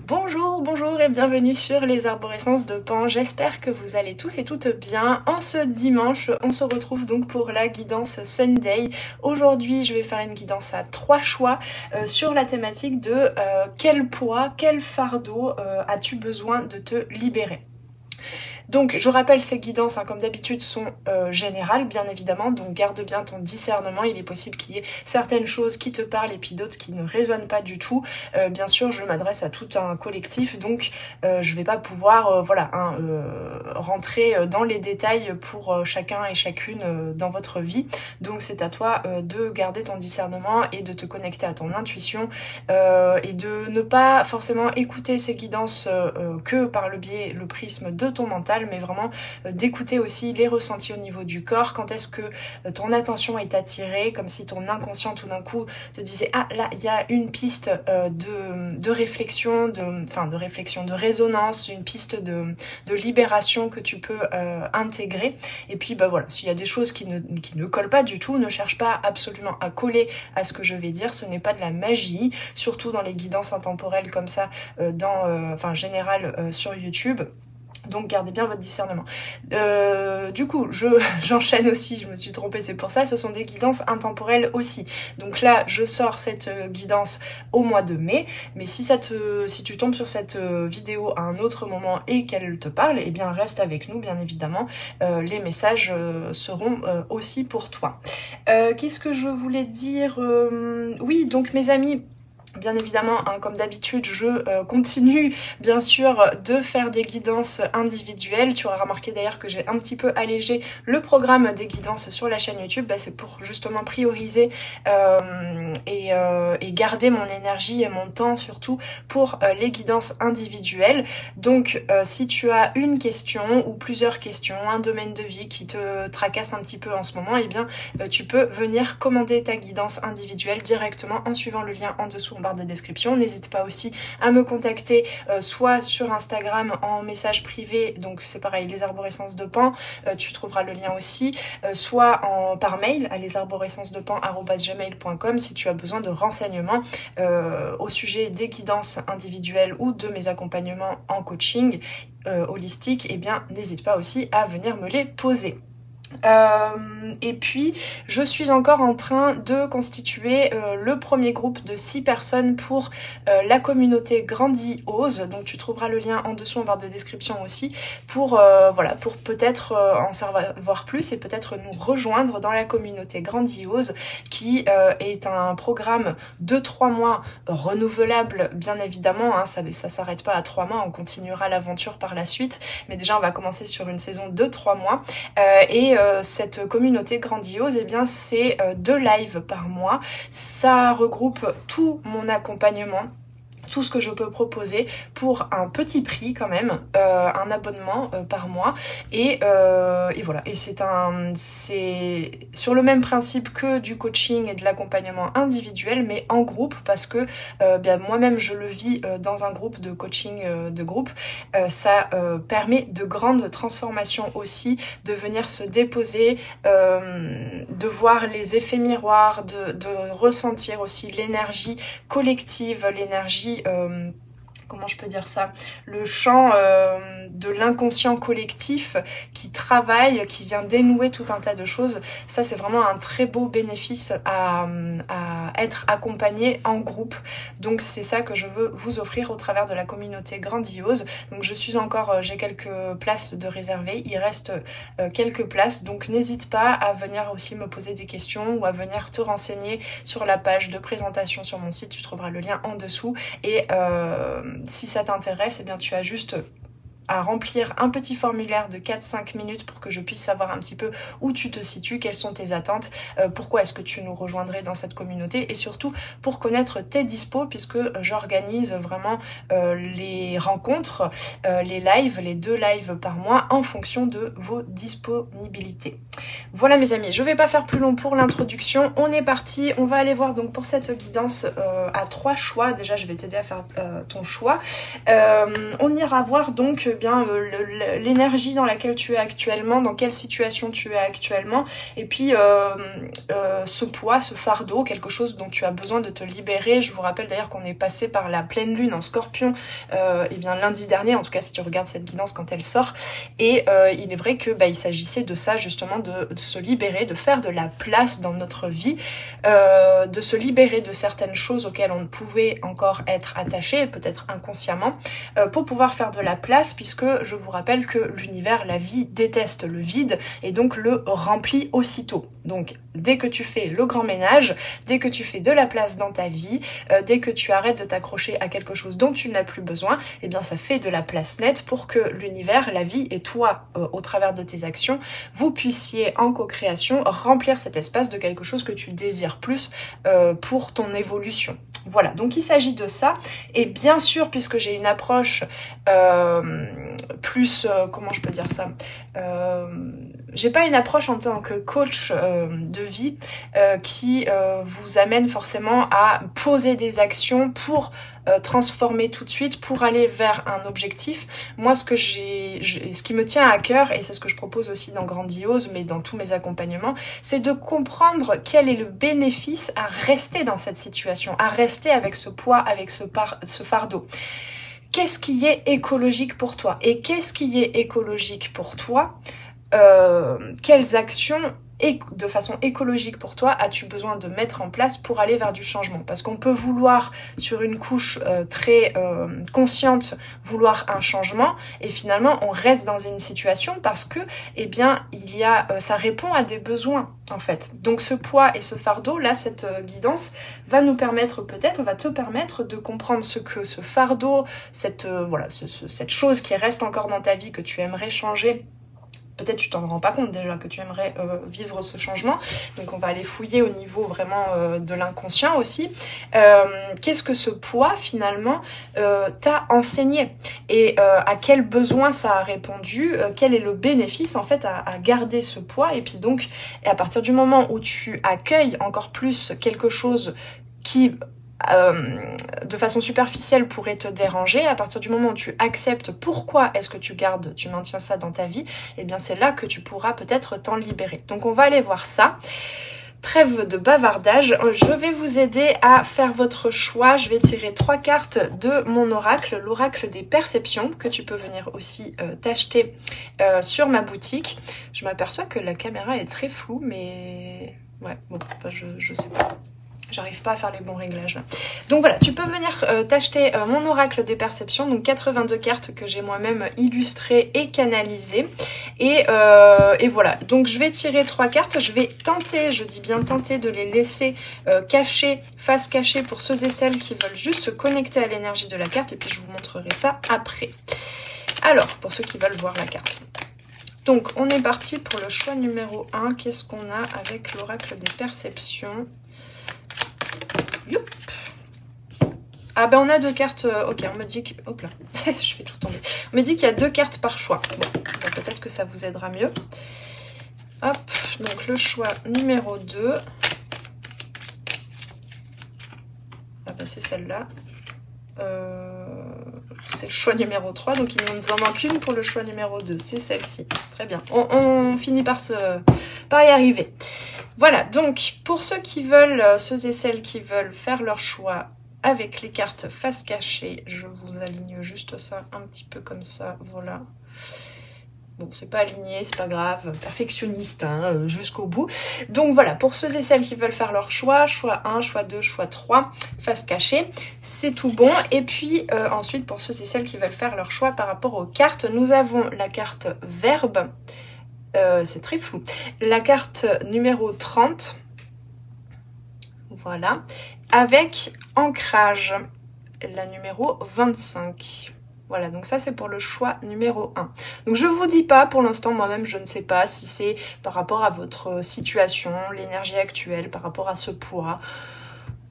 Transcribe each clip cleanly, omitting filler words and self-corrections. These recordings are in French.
Bonjour, bonjour et bienvenue sur les arborescences de Pan. J'espère que vous allez tous et toutes bien. En ce dimanche, on se retrouve donc pour la guidance Sunday. Aujourd'hui, je vais faire une guidance à 3 choix sur la thématique de quel poids, quel fardeau as-tu besoin de te libérer. Donc je rappelle, ces guidances, comme d'habitude, sont générales, bien évidemment, donc garde bien ton discernement. Il est possible qu'il y ait certaines choses qui te parlent et puis d'autres qui ne résonnent pas du tout. Bien sûr, je m'adresse à tout un collectif, donc je vais pas pouvoir rentrer dans les détails pour chacun et chacune dans votre vie. Donc c'est à toi de garder ton discernement et de te connecter à ton intuition et de ne pas forcément écouter ces guidances que par le prisme de ton mental, mais vraiment d'écouter aussi les ressentis au niveau du corps. Quand est-ce que ton attention est attirée, comme si ton inconscient tout d'un coup te disait ah là il y a une piste de réflexion, de résonance, une piste de libération que tu peux intégrer. Et puis bah voilà, s'il y a des choses qui ne collent pas du tout, ne cherche pas absolument à coller à ce que je vais dire. Ce n'est pas de la magie, surtout dans les guidances intemporelles comme ça, générales sur YouTube. Donc gardez bien votre discernement. Du coup, j'enchaîne aussi, je me suis trompée, c'est pour ça, ce sont des guidances intemporelles aussi. Donc là, je sors cette guidance au mois de mai, mais si tu tombes sur cette vidéo à un autre moment et qu'elle te parle, eh bien reste avec nous, bien évidemment. Les messages seront aussi pour toi. Qu'est-ce que je voulais dire? Oui, donc mes amis, bien évidemment, comme d'habitude, je continue bien sûr de faire des guidances individuelles. Tu auras remarqué d'ailleurs que j'ai un petit peu allégé le programme des guidances sur la chaîne YouTube. C'est pour justement prioriser et garder mon énergie et mon temps surtout pour les guidances individuelles. Donc si tu as une question ou plusieurs questions, un domaine de vie qui te tracasse un petit peu en ce moment, eh bien tu peux venir commander ta guidance individuelle directement en suivant le lien en dessous en barre de description. N'hésite pas aussi à me contacter soit sur Instagram en message privé, donc c'est pareil, les arborescences de Pan, tu trouveras le lien aussi, soit par mail à lesarborescencesdepan@gmail.com si tu as besoin de renseignements au sujet des guidances individuelles ou de mes accompagnements en coaching holistique. Eh bien n'hésite pas aussi à venir me les poser. Et puis je suis encore en train de constituer le premier groupe de 6 personnes pour la communauté Grandiose, donc tu trouveras le lien en dessous en barre de description aussi pour peut-être en savoir plus et peut-être nous rejoindre dans la communauté Grandiose qui est un programme de 3 mois renouvelable bien évidemment, ça s'arrête pas à 3 mois, on continuera l'aventure par la suite, mais déjà on va commencer sur une saison de 3 mois et cette communauté Grandiose, eh bien c'est 2 lives par mois. Ça regroupe tout mon accompagnement, tout ce que je peux proposer pour un petit prix quand même, un abonnement par mois et voilà, et c'est sur le même principe que du coaching et de l'accompagnement individuel mais en groupe parce que moi-même je le vis dans un groupe de coaching de groupe. Ça permet de grandes transformations aussi, de venir se déposer, de voir les effets miroirs, de ressentir aussi l'énergie collective, l'énergie comment je peux dire ça, le champ de l'inconscient collectif qui travaille, qui vient dénouer tout un tas de choses. Ça c'est vraiment un très beau bénéfice à être accompagné en groupe. Donc c'est ça que je veux vous offrir au travers de la communauté Grandiose. Donc j'ai quelques places de réservées, il reste quelques places, donc n'hésite pas à venir aussi me poser des questions ou à venir te renseigner sur la page de présentation sur mon site, tu trouveras le lien en dessous et si ça t'intéresse, eh bien tu as juste à remplir un petit formulaire de 4-5 minutes pour que je puisse savoir un petit peu où tu te situes, quelles sont tes attentes, pourquoi est-ce que tu nous rejoindrais dans cette communauté et surtout pour connaître tes dispos puisque j'organise vraiment les rencontres, les lives, les 2 lives par mois en fonction de vos disponibilités. Voilà mes amis, je vais pas faire plus long pour l'introduction, on est parti, on va aller voir donc pour cette guidance à 3 choix. Déjà je vais t'aider à faire ton choix. On ira voir donc eh bien l'énergie dans laquelle tu es actuellement, dans quelle situation tu es actuellement, et puis ce poids, ce fardeau, quelque chose dont tu as besoin de te libérer. Je vous rappelle d'ailleurs qu'on est passé par la pleine lune en Scorpion, eh bien lundi dernier, en tout cas si tu regardes cette guidance quand elle sort, et il est vrai que il s'agissait de ça justement, de se libérer, de faire de la place dans notre vie, de se libérer de certaines choses auxquelles on ne pouvait encore être attaché, peut-être inconsciemment, pour pouvoir faire de la place, puisque je vous rappelle que l'univers, la vie, déteste le vide et donc le remplit aussitôt. Donc dès que tu fais le grand ménage, dès que tu fais de la place dans ta vie, dès que tu arrêtes de t'accrocher à quelque chose dont tu n'as plus besoin, eh bien ça fait de la place nette pour que l'univers, la vie et toi, au travers de tes actions, vous puissiez en co-création remplir cet espace de quelque chose que tu désires plus pour ton évolution. Voilà, donc il s'agit de ça, et bien sûr, puisque j'ai une approche plus, comment je peux dire ça, j'ai pas une approche en tant que coach de vie qui vous amène forcément à poser des actions pour transformer tout de suite, pour aller vers un objectif. Moi, ce qui me tient à cœur, et c'est ce que je propose aussi dans Grandiose, mais dans tous mes accompagnements, c'est de comprendre quel est le bénéfice à rester dans cette situation, à rester avec ce poids, avec ce fardeau. Qu'est-ce qui est écologique pour toi? Et qu'est-ce qui est écologique pour toi? Quelles actions de façon écologique pour toi as-tu besoin de mettre en place pour aller vers du changement? Parce qu'on peut vouloir, sur une couche très consciente, vouloir un changement, et finalement on reste dans une situation parce que, eh bien, ça répond à des besoins en fait. Donc ce poids et ce fardeau, là, cette guidance va te permettre de comprendre ce que ce fardeau, cette chose qui reste encore dans ta vie que tu aimerais changer. Peut-être tu t'en rends pas compte déjà que tu aimerais vivre ce changement. Donc on va aller fouiller au niveau vraiment de l'inconscient aussi. Qu'est-ce que ce poids finalement t'a enseigné, et à quel besoin ça a répondu, quel est le bénéfice en fait à garder ce poids. Et puis donc, et à partir du moment où tu accueilles encore plus quelque chose qui de façon superficielle pourrait te déranger, à partir du moment où tu acceptes pourquoi est-ce que tu maintiens ça dans ta vie, et bien c'est là que tu pourras peut-être t'en libérer. Donc on va aller voir ça. Trêve de bavardage, je vais vous aider à faire votre choix. Je vais tirer 3 cartes de mon oracle, l'oracle des perceptions, que tu peux venir aussi t'acheter sur ma boutique. Je m'aperçois que la caméra est très floue, mais ouais, bon, je sais pas. J'arrive pas à faire les bons réglages là. Donc voilà, tu peux venir t'acheter mon oracle des perceptions, donc 82 cartes que j'ai moi-même illustrées et canalisées. Et voilà, donc je vais tirer 3 cartes, je vais tenter, je dis bien tenter, de les laisser cachées, face cachée, pour ceux et celles qui veulent juste se connecter à l'énergie de la carte, et puis je vous montrerai ça après. Alors, pour ceux qui veulent voir la carte. Donc on est parti pour le choix numéro 1. Qu'est-ce qu'on a avec l'oracle des perceptions? Youp. Ah ben on a 2 cartes, ok, on me dit que... Hop là, je fais tout tomber. On me dit qu'il y a 2 cartes par choix. Bon, ben peut-être que ça vous aidera mieux. Hop, donc le choix numéro 2. Ah ben c'est celle-là. C'est le choix numéro 3, donc il nous en manque une pour le choix numéro 2. C'est celle-ci. Très bien. On finit par y arriver. Voilà, donc pour ceux et celles qui veulent faire leur choix avec les cartes face cachée, je vous aligne juste ça un petit peu comme ça, voilà. Bon, c'est pas aligné, c'est pas grave, perfectionniste hein, jusqu'au bout. Donc voilà, pour ceux et celles qui veulent faire leur choix 1, choix 2, choix 3, face cachée, c'est tout bon. Et puis ensuite, pour ceux et celles qui veulent faire leur choix par rapport aux cartes, nous avons la carte verbe. C'est très flou. La carte numéro 30, voilà, avec ancrage, la numéro 25. Voilà, donc ça c'est pour le choix numéro 1. Donc je vous dis pas, pour l'instant moi-même je ne sais pas si c'est par rapport à votre situation, l'énergie actuelle, par rapport à ce poids.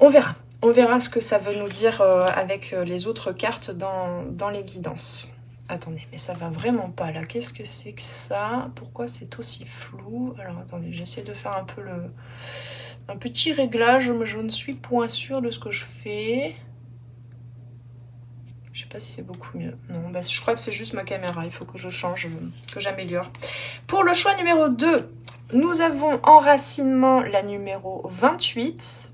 On verra. On verra ce que ça veut nous dire avec les autres cartes dans les guidances. Attendez, mais ça va vraiment pas là. Qu'est-ce que c'est que ça? Pourquoi c'est aussi flou? Alors attendez, j'essaie de faire un peu un petit réglage, mais je ne suis point sûre de ce que je fais. Je sais pas si c'est beaucoup mieux. Non, bah, je crois que c'est juste ma caméra. Il faut que je change, que j'améliore. Pour le choix numéro 2, nous avons enracinement la numéro 28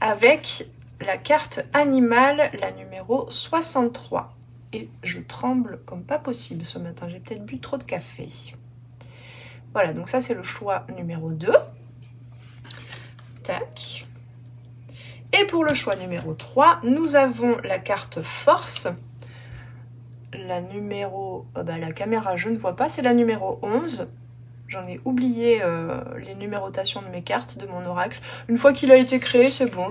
avec la carte animale, la numéro 63. Et je tremble comme pas possible ce matin. J'ai peut-être bu trop de café. Voilà, donc ça c'est le choix numéro 2. Tac. Et pour le choix numéro 3, nous avons la carte force. La numéro... la caméra, je ne vois pas, c'est la numéro 11. J'en ai oublié les numérotations de mes cartes, de mon oracle. Une fois qu'il a été créé, c'est bon,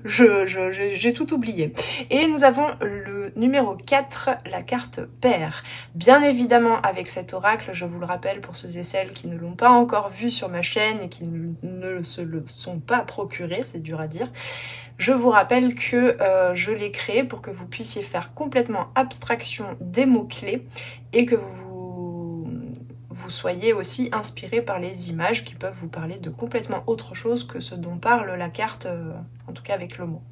j'ai tout oublié. Et nous avons le numéro 4, la carte paire. Bien évidemment, avec cet oracle, je vous le rappelle pour ceux et celles qui ne l'ont pas encore vu sur ma chaîne et qui ne se le sont pas procurés, c'est dur à dire. Je vous rappelle que je l'ai créé pour que vous puissiez faire complètement abstraction des mots-clés et que vous soyez aussi inspiré par les images qui peuvent vous parler de complètement autre chose que ce dont parle la carte, en tout cas avec le mot.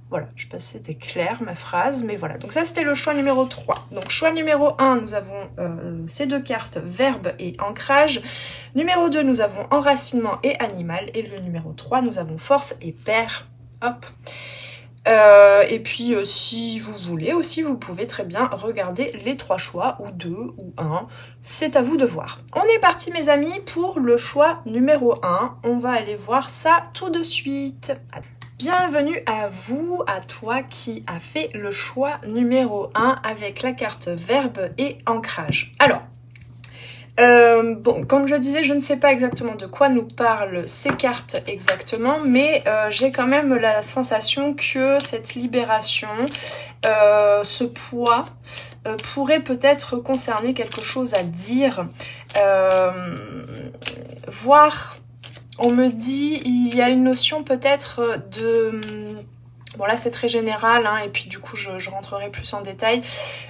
Voilà, je sais pas si c'était clair ma phrase, mais voilà. Donc ça c'était le choix numéro 3. Donc choix numéro 1, nous avons ces deux cartes, verbe et ancrage. Numéro 2, nous avons enracinement et animal. Et le numéro 3, nous avons force et paire. Hop. Et puis si vous voulez aussi, vous pouvez très bien regarder les 3 choix, ou 2, ou 1, c'est à vous de voir. On est parti mes amis pour le choix numéro 1, on va aller voir ça tout de suite. Bienvenue à vous, à toi qui a fait le choix numéro 1 avec la carte verbe et ancrage. Alors, bon, comme je disais, je ne sais pas exactement de quoi nous parlent ces cartes exactement, mais j'ai quand même la sensation que cette libération, ce poids, pourrait peut-être concerner quelque chose à dire, voire, on me dit, il y a une notion peut-être de... Bon là c'est très général hein, et puis du coup je rentrerai plus en détail.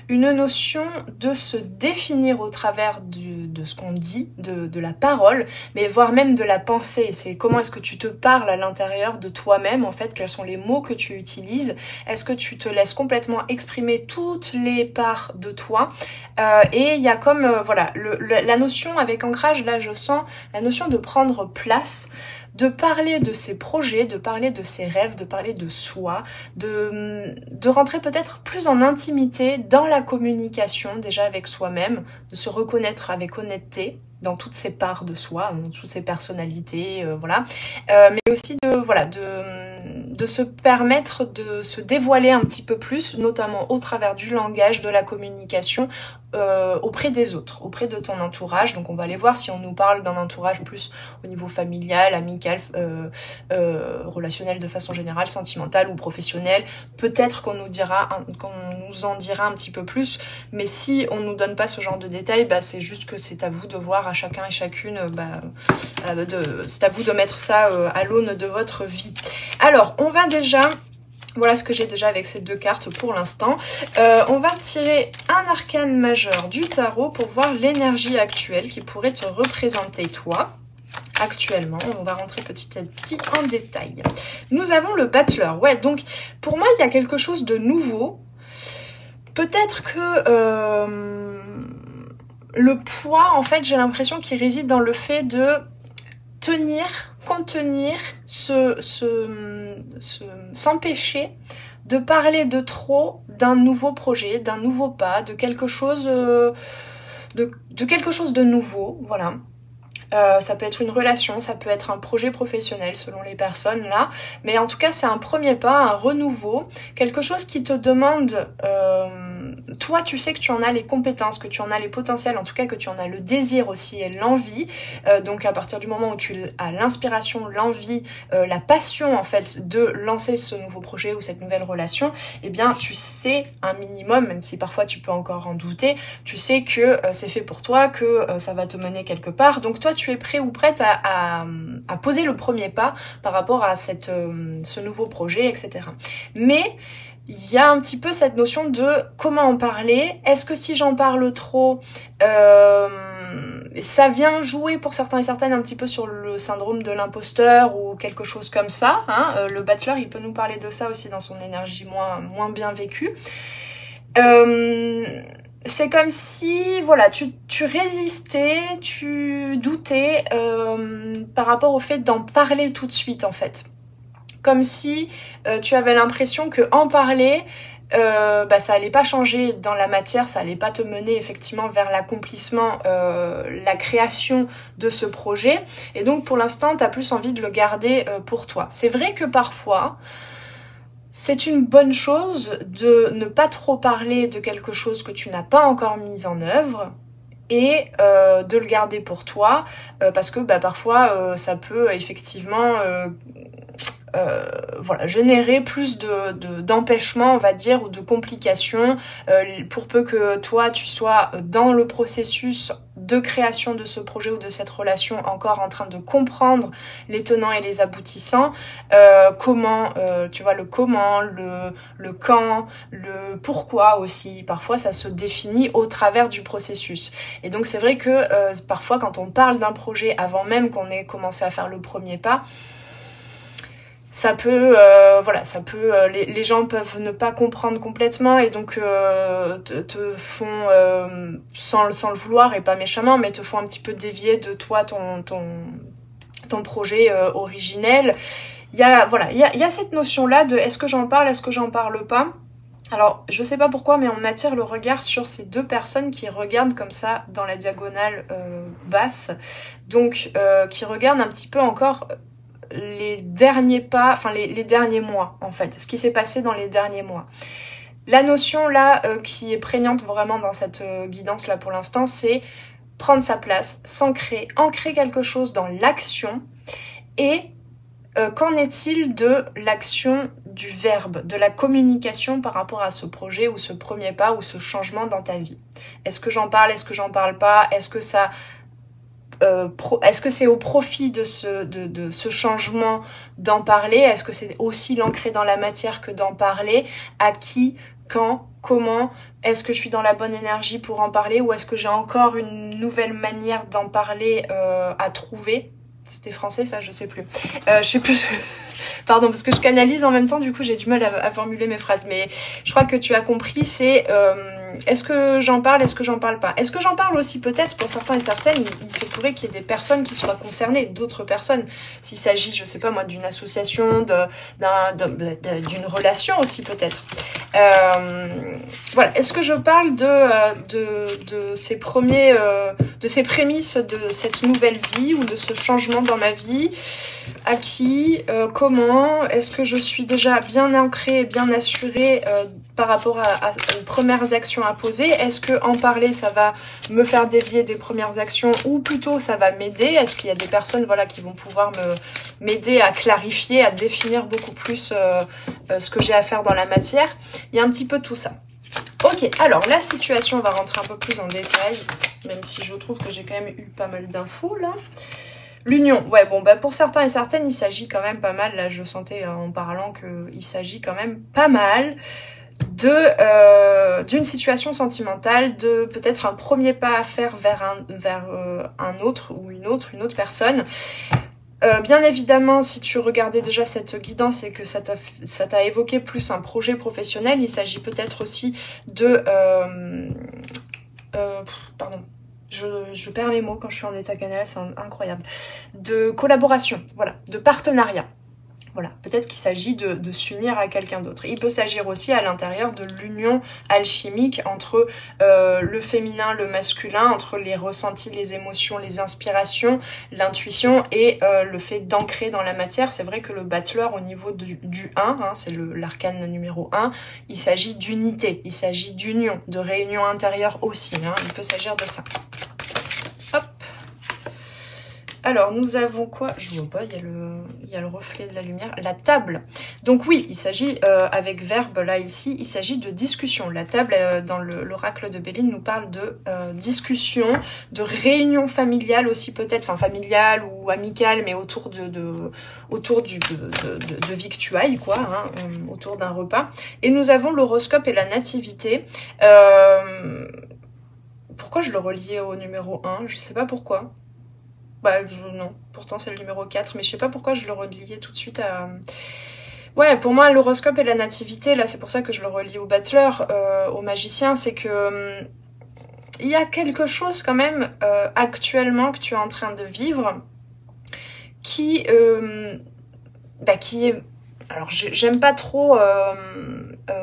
Une notion de se définir au travers de ce qu'on dit, de la parole, mais voire même de la pensée. C'est comment est-ce que tu te parles à l'intérieur de toi-même en fait, quels sont les mots que tu utilises, est-ce que tu te laisses complètement exprimer toutes les parts de toi et il y a comme voilà la notion avec ancrage, là je sens la notion de prendre place, de parler de ses projets, de parler de ses rêves, de parler de soi, de rentrer peut-être plus en intimité dans la communication déjà avec soi-même, de se reconnaître avec honnêteté dans toutes ses parts de soi, dans toutes ses personnalités, voilà. Mais aussi de se permettre de se dévoiler un petit peu plus, notamment au travers du langage, de la communication, auprès des autres, auprès de ton entourage. Donc on va aller voir si on nous parle d'un entourage plus au niveau familial, amical, relationnel de façon générale, sentimental ou professionnel. Peut-être qu'on nous en dira un petit peu plus, mais si on nous donne pas ce genre de détails, bah, c'est juste que c'est à vous de voir à chacun et chacune, c'est à vous de mettre ça à l'aune de votre vie. Alors on va déjà... Voilà ce que j'ai déjà avec ces deux cartes pour l'instant. On va tirer un arcane majeur du tarot pour voir l'énergie actuelle qui pourrait te représenter toi. Actuellement, on va rentrer petit à petit en détail. Nous avons le battleur. Ouais, donc pour moi, il y a quelque chose de nouveau. Peut-être que le poids, en fait, j'ai l'impression qu'il réside dans le fait de contenir, s'empêcher de parler de trop d'un nouveau projet, d'un nouveau pas, de quelque chose de nouveau, voilà. Ça peut être une relation, ça peut être un projet professionnel selon les personnes là, mais en tout cas c'est un premier pas, un renouveau, quelque chose qui te demande, toi tu sais que tu en as les compétences, que tu en as les potentiels, en tout cas que tu en as le désir aussi et l'envie, donc à partir du moment où tu as l'inspiration, l'envie, la passion en fait de lancer ce nouveau projet ou cette nouvelle relation, eh bien tu sais un minimum, même si parfois tu peux encore en douter, tu sais que c'est fait pour toi, que ça va te mener quelque part, donc toi tu es prêt ou prête à poser le premier pas par rapport à ce nouveau projet, etc. Mais il y a un petit peu cette notion de comment en parler. Est-ce que si j'en parle trop, Ça vient jouer pour certains et certaines un petit peu sur le syndrome de l'imposteur ou quelque chose comme ça. Hein. Le Butler, il peut nous parler de ça aussi dans son énergie moins bien vécue. C'est comme si, voilà, tu résistais, tu doutais par rapport au fait d'en parler tout de suite, en fait. Comme si tu avais l'impression que en parler, ça allait pas changer dans la matière, ça allait pas te mener effectivement vers l'accomplissement, la création de ce projet. Et donc, pour l'instant, t'as plus envie de le garder pour toi. C'est vrai que parfois, c'est une bonne chose de ne pas trop parler de quelque chose que tu n'as pas encore mis en œuvre et de le garder pour toi parce que parfois ça peut effectivement générer plus d'empêchements, on va dire, ou de complications, pour peu que toi tu sois dans le processus de création de ce projet ou de cette relation encore en train de comprendre les tenants et les aboutissants, comment, tu vois, le comment, le quand, le pourquoi aussi, parfois ça se définit au travers du processus. Et donc c'est vrai que parfois quand on parle d'un projet avant même qu'on ait commencé à faire le premier pas, ça peut, les gens peuvent ne pas comprendre complètement et donc te font, sans le vouloir et pas méchamment, mais te font un petit peu dévier de toi, ton projet originel. Il y a cette notion-là de est-ce que j'en parle, est-ce que j'en parle pas. Alors, je sais pas pourquoi, mais on attire le regard sur ces deux personnes qui regardent comme ça dans la diagonale basse, donc qui regardent un petit peu encore les derniers pas, enfin les derniers mois en fait, ce qui s'est passé dans les derniers mois. La notion là qui est prégnante vraiment dans cette guidance là pour l'instant, c'est prendre sa place, s'ancrer, ancrer quelque chose dans l'action. Et qu'en est-il de l'action du verbe, de la communication par rapport à ce projet ou ce premier pas ou ce changement dans ta vie? Est-ce que j'en parle, est-ce que j'en parle pas? Est-ce que ça est-ce que c'est au profit de ce changement d'en parler? Est-ce que c'est aussi l'ancrer dans la matière que d'en parler? À qui? Quand? Comment? Est-ce que je suis dans la bonne énergie pour en parler? Ou est-ce que j'ai encore une nouvelle manière d'en parler à trouver? C'était français ça? Je sais plus. Je sais plus. Pardon, parce que je canalise en même temps, du coup j'ai du mal à formuler mes phrases. Mais je crois que tu as compris, c'est est-ce que j'en parle, est-ce que j'en parle pas? Est-ce que j'en parle aussi peut-être pour certains et certaines, il se pourrait qu'il y ait des personnes qui soient concernées, d'autres personnes. S'il s'agit, je sais pas moi, d'une association, d'une relation aussi peut-être. Voilà, est-ce que je parle de ces premiers, de ces prémices de cette nouvelle vie ou de ce changement dans ma vie? À qui? Comment? Est-ce que je suis déjà bien ancrée, bien assurée par rapport aux premières actions à poser? Est-ce que en parler, ça va me faire dévier des premières actions ou plutôt ça va m'aider? Est-ce qu'il y a des personnes qui vont pouvoir m'aider à clarifier, à définir beaucoup plus ce que j'ai à faire dans la matière? Il y a un petit peu tout ça. Ok, alors la situation, on va rentrer un peu plus en détail, même si je trouve que j'ai quand même eu pas mal d'infos là. L'union, ouais, bon, pour certains et certaines, il s'agit quand même pas mal, là je sentais en parlant qu'il s'agit quand même pas mal d'une situation sentimentale, de peut-être un premier pas à faire vers un autre ou une autre personne. Bien évidemment, si tu regardais déjà cette guidance et que ça t'a évoqué plus un projet professionnel, il s'agit peut-être aussi de... pardon. Je perds mes mots quand je suis en état canal, c'est incroyable. De collaboration, voilà, de partenariat. Voilà, peut-être qu'il s'agit de s'unir à quelqu'un d'autre. Il peut s'agir aussi à l'intérieur de l'union alchimique entre le féminin, le masculin, entre les ressentis, les émotions, les inspirations, l'intuition et le fait d'ancrer dans la matière. C'est vrai que le Butler, au niveau du 1, c'est l'arcane numéro 1, il s'agit d'unité, il s'agit d'union, de réunion intérieure aussi. Il peut s'agir de ça. Hop. Alors, nous avons quoi? Je vois pas, il y a le reflet de la lumière. La table. Donc oui, il s'agit, avec verbe là ici, il s'agit de discussion. La table, dans l'oracle de Béline, nous parle de discussion, de réunion familiale aussi peut-être, enfin familiale ou amicale, mais autour de victuailles, quoi, autour d'un repas. Et nous avons l'horoscope et la nativité. Pourquoi pourquoi je le reliais au numéro 1, je sais pas pourquoi. Bah non, pourtant c'est le numéro 4, mais je sais pas pourquoi je le reliais tout de suite à... Ouais, pour moi, l'horoscope et la nativité, là, c'est pour ça que je le relie au battleur, au magicien, c'est que il y a quelque chose quand même actuellement que tu es en train de vivre qui est... Alors, j'aime pas trop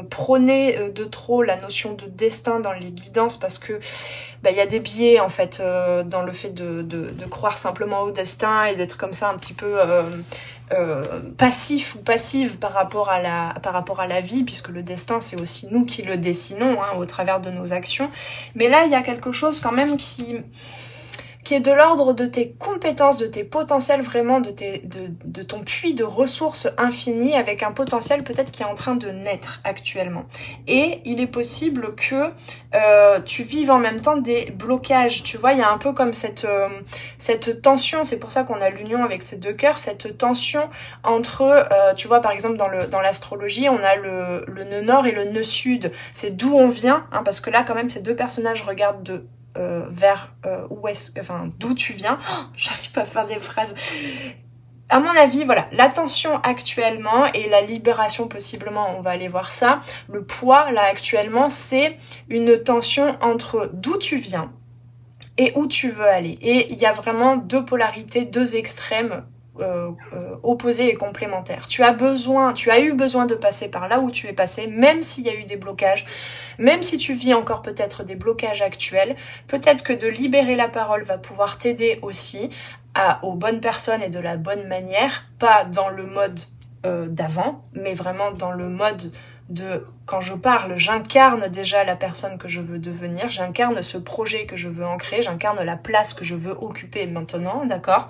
prôner de trop la notion de destin dans les guidances parce que il y a des biais en fait dans le fait de croire simplement au destin et d'être comme ça un petit peu passif ou passive par rapport à la vie, puisque le destin c'est aussi nous qui le dessinons hein, au travers de nos actions. Mais là il y a quelque chose quand même qui est de l'ordre de tes compétences, de tes potentiels, vraiment de ton puits de ressources infinies, avec un potentiel peut-être qui est en train de naître actuellement. Et il est possible que tu vives en même temps des blocages. Tu vois, il y a un peu comme cette tension, c'est pour ça qu'on a l'union avec ces deux cœurs, cette tension entre, tu vois, par exemple dans l'astrologie, on a le nœud nord et le nœud sud. C'est d'où on vient, hein, parce que là quand même ces deux personnages regardent vers d'où tu viens. Oh, j'arrive pas à faire des phrases. À mon avis, voilà, la tension actuellement et la libération possiblement, on va aller voir ça. Le poids, là, actuellement, c'est une tension entre d'où tu viens et où tu veux aller. Et il y a vraiment deux polarités, deux extrêmes opposés et complémentaires. Tu as eu besoin de passer par là où tu es passé, même s'il y a eu des blocages, même si tu vis encore peut-être des blocages actuels, peut-être que de libérer la parole va pouvoir t'aider aussi aux bonnes personnes et de la bonne manière, pas dans le mode d'avant, mais vraiment dans le mode de quand je parle, j'incarne déjà la personne que je veux devenir, j'incarne ce projet que je veux ancrer, j'incarne la place que je veux occuper maintenant, d'accord ?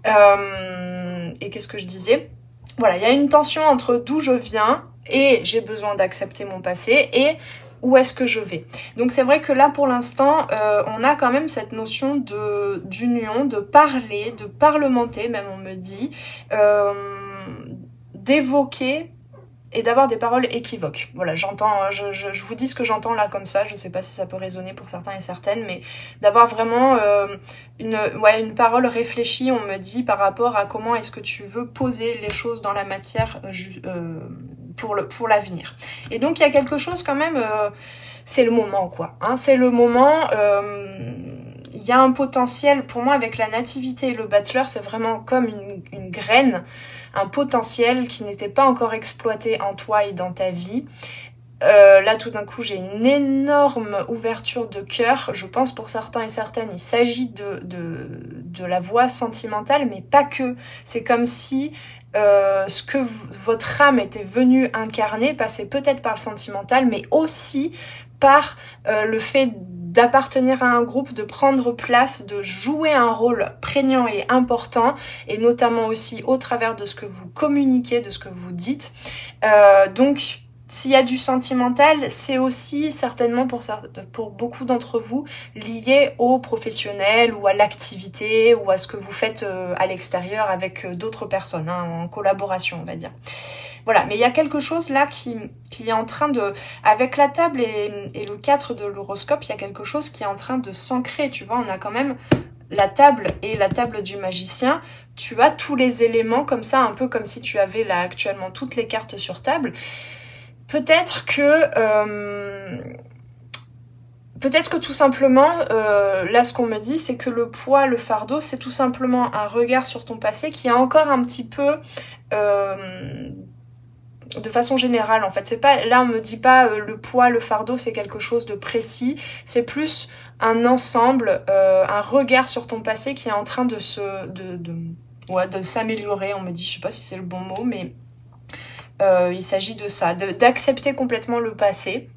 Et qu'est-ce que je disais ? Voilà, il y a une tension entre d'où je viens et j'ai besoin d'accepter mon passé et où est-ce que je vais. Donc c'est vrai que là pour l'instant on a quand même cette notion d'union, de parler, de parlementer même on me dit, d'évoquer et d'avoir des paroles équivoques. Voilà, j'entends, je vous dis ce que j'entends là comme ça, je sais pas si ça peut résonner pour certains et certaines, mais d'avoir vraiment une parole réfléchie, on me dit, par rapport à comment est-ce que tu veux poser les choses dans la matière pour l'avenir. Et donc il y a quelque chose quand même, c'est le moment quoi, hein, c'est le moment... il y a un potentiel, pour moi, avec la nativité et le battleur, c'est vraiment comme une graine, un potentiel qui n'était pas encore exploité en toi et dans ta vie. Là, tout d'un coup, j'ai une énorme ouverture de cœur. Je pense pour certains et certaines, il s'agit de la voie sentimentale, mais pas que. C'est comme si ce que votre âme était venue incarner passait peut-être par le sentimental, mais aussi par le fait d'appartenir à un groupe, de prendre place, de jouer un rôle prégnant et important, et notamment aussi au travers de ce que vous communiquez, de ce que vous dites. Donc, s'il y a du sentimental, c'est aussi certainement pour beaucoup d'entre vous lié au professionnel ou à l'activité ou à ce que vous faites à l'extérieur avec d'autres personnes, hein, en collaboration, on va dire. Voilà, mais il y a quelque chose là qui est en train de... Avec la table et le 4 de l'horoscope, il y a quelque chose qui est en train de s'ancrer, tu vois, on a quand même la table et la table du magicien, tu as tous les éléments comme ça, un peu comme si tu avais là actuellement toutes les cartes sur table. Peut-être que tout simplement, là ce qu'on me dit, c'est que le poids, le fardeau, c'est tout simplement un regard sur ton passé qui est encore un petit peu... de façon générale en fait, c'est pas, là on me dit pas le poids, le fardeau c'est quelque chose de précis, c'est plus un ensemble, un regard sur ton passé qui est en train de s'améliorer, on me dit, je sais pas si c'est le bon mot, mais il s'agit de ça, d'accepter complètement le passé,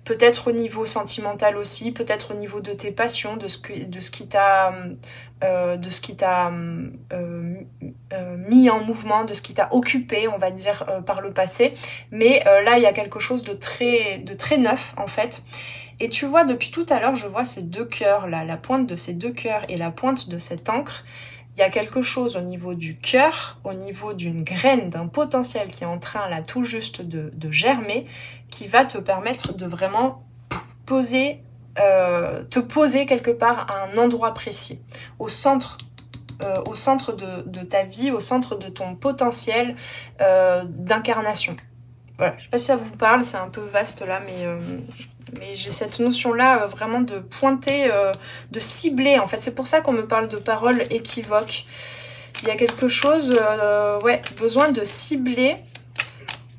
peut-être au niveau sentimental aussi, peut-être au niveau de tes passions, de ce qui t'a mis en mouvement, de ce qui t'a occupé, on va dire, par le passé. Mais là, il y a quelque chose de très neuf, en fait. Et tu vois, depuis tout à l'heure, je vois ces deux cœurs, là, la pointe de ces deux cœurs et la pointe de cette encre. Il y a quelque chose au niveau du cœur, au niveau d'une graine, d'un potentiel qui est en train, là, tout juste de germer, qui va te permettre de vraiment poser te poser quelque part à un endroit précis, au centre de ta vie, au centre de ton potentiel d'incarnation. Voilà, je sais pas si ça vous parle, c'est un peu vaste là, mais j'ai cette notion-là vraiment de pointer, de cibler en fait. C'est pour ça qu'on me parle de paroles équivoques. Il y a quelque chose, ouais, besoin de cibler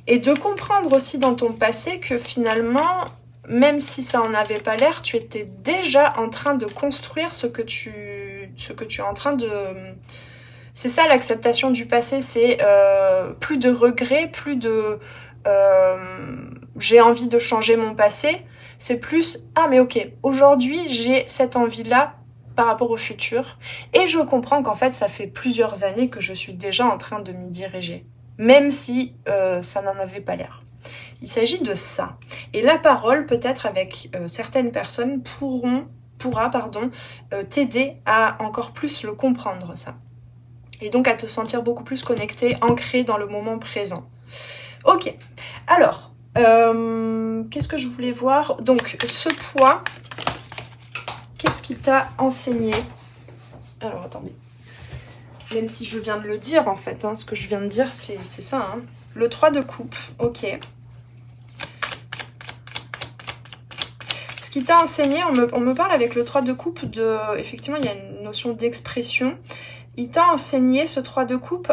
et de comprendre aussi dans ton passé que finalement, même si ça en avait pas l'air, tu étais déjà en train de construire ce que tu es en train de... C'est ça l'acceptation du passé, c'est plus de regrets, plus de j'ai envie de changer mon passé, c'est plus ah mais ok, aujourd'hui j'ai cette envie-là par rapport au futur et je comprends qu'en fait ça fait plusieurs années que je suis déjà en train de m'y diriger, même si ça n'en avait pas l'air. Il s'agit de ça. Et la parole, peut-être avec certaines personnes, pourra t'aider à encore plus le comprendre, ça. Et donc à te sentir beaucoup plus connecté, ancré dans le moment présent. Ok, alors, qu'est-ce que je voulais voir? Donc, ce poids, qu'est-ce qu'il t'a enseigné? Alors, attendez. Même si je viens de le dire, en fait, hein, ce que je viens de dire, c'est ça. Hein. Le 3 de coupe, ok. Ce qu'il t'a enseigné, on me parle avec le 3 de coupe de... Effectivement, il y a une notion d'expression. Il t'a enseigné, ce 3 de coupe,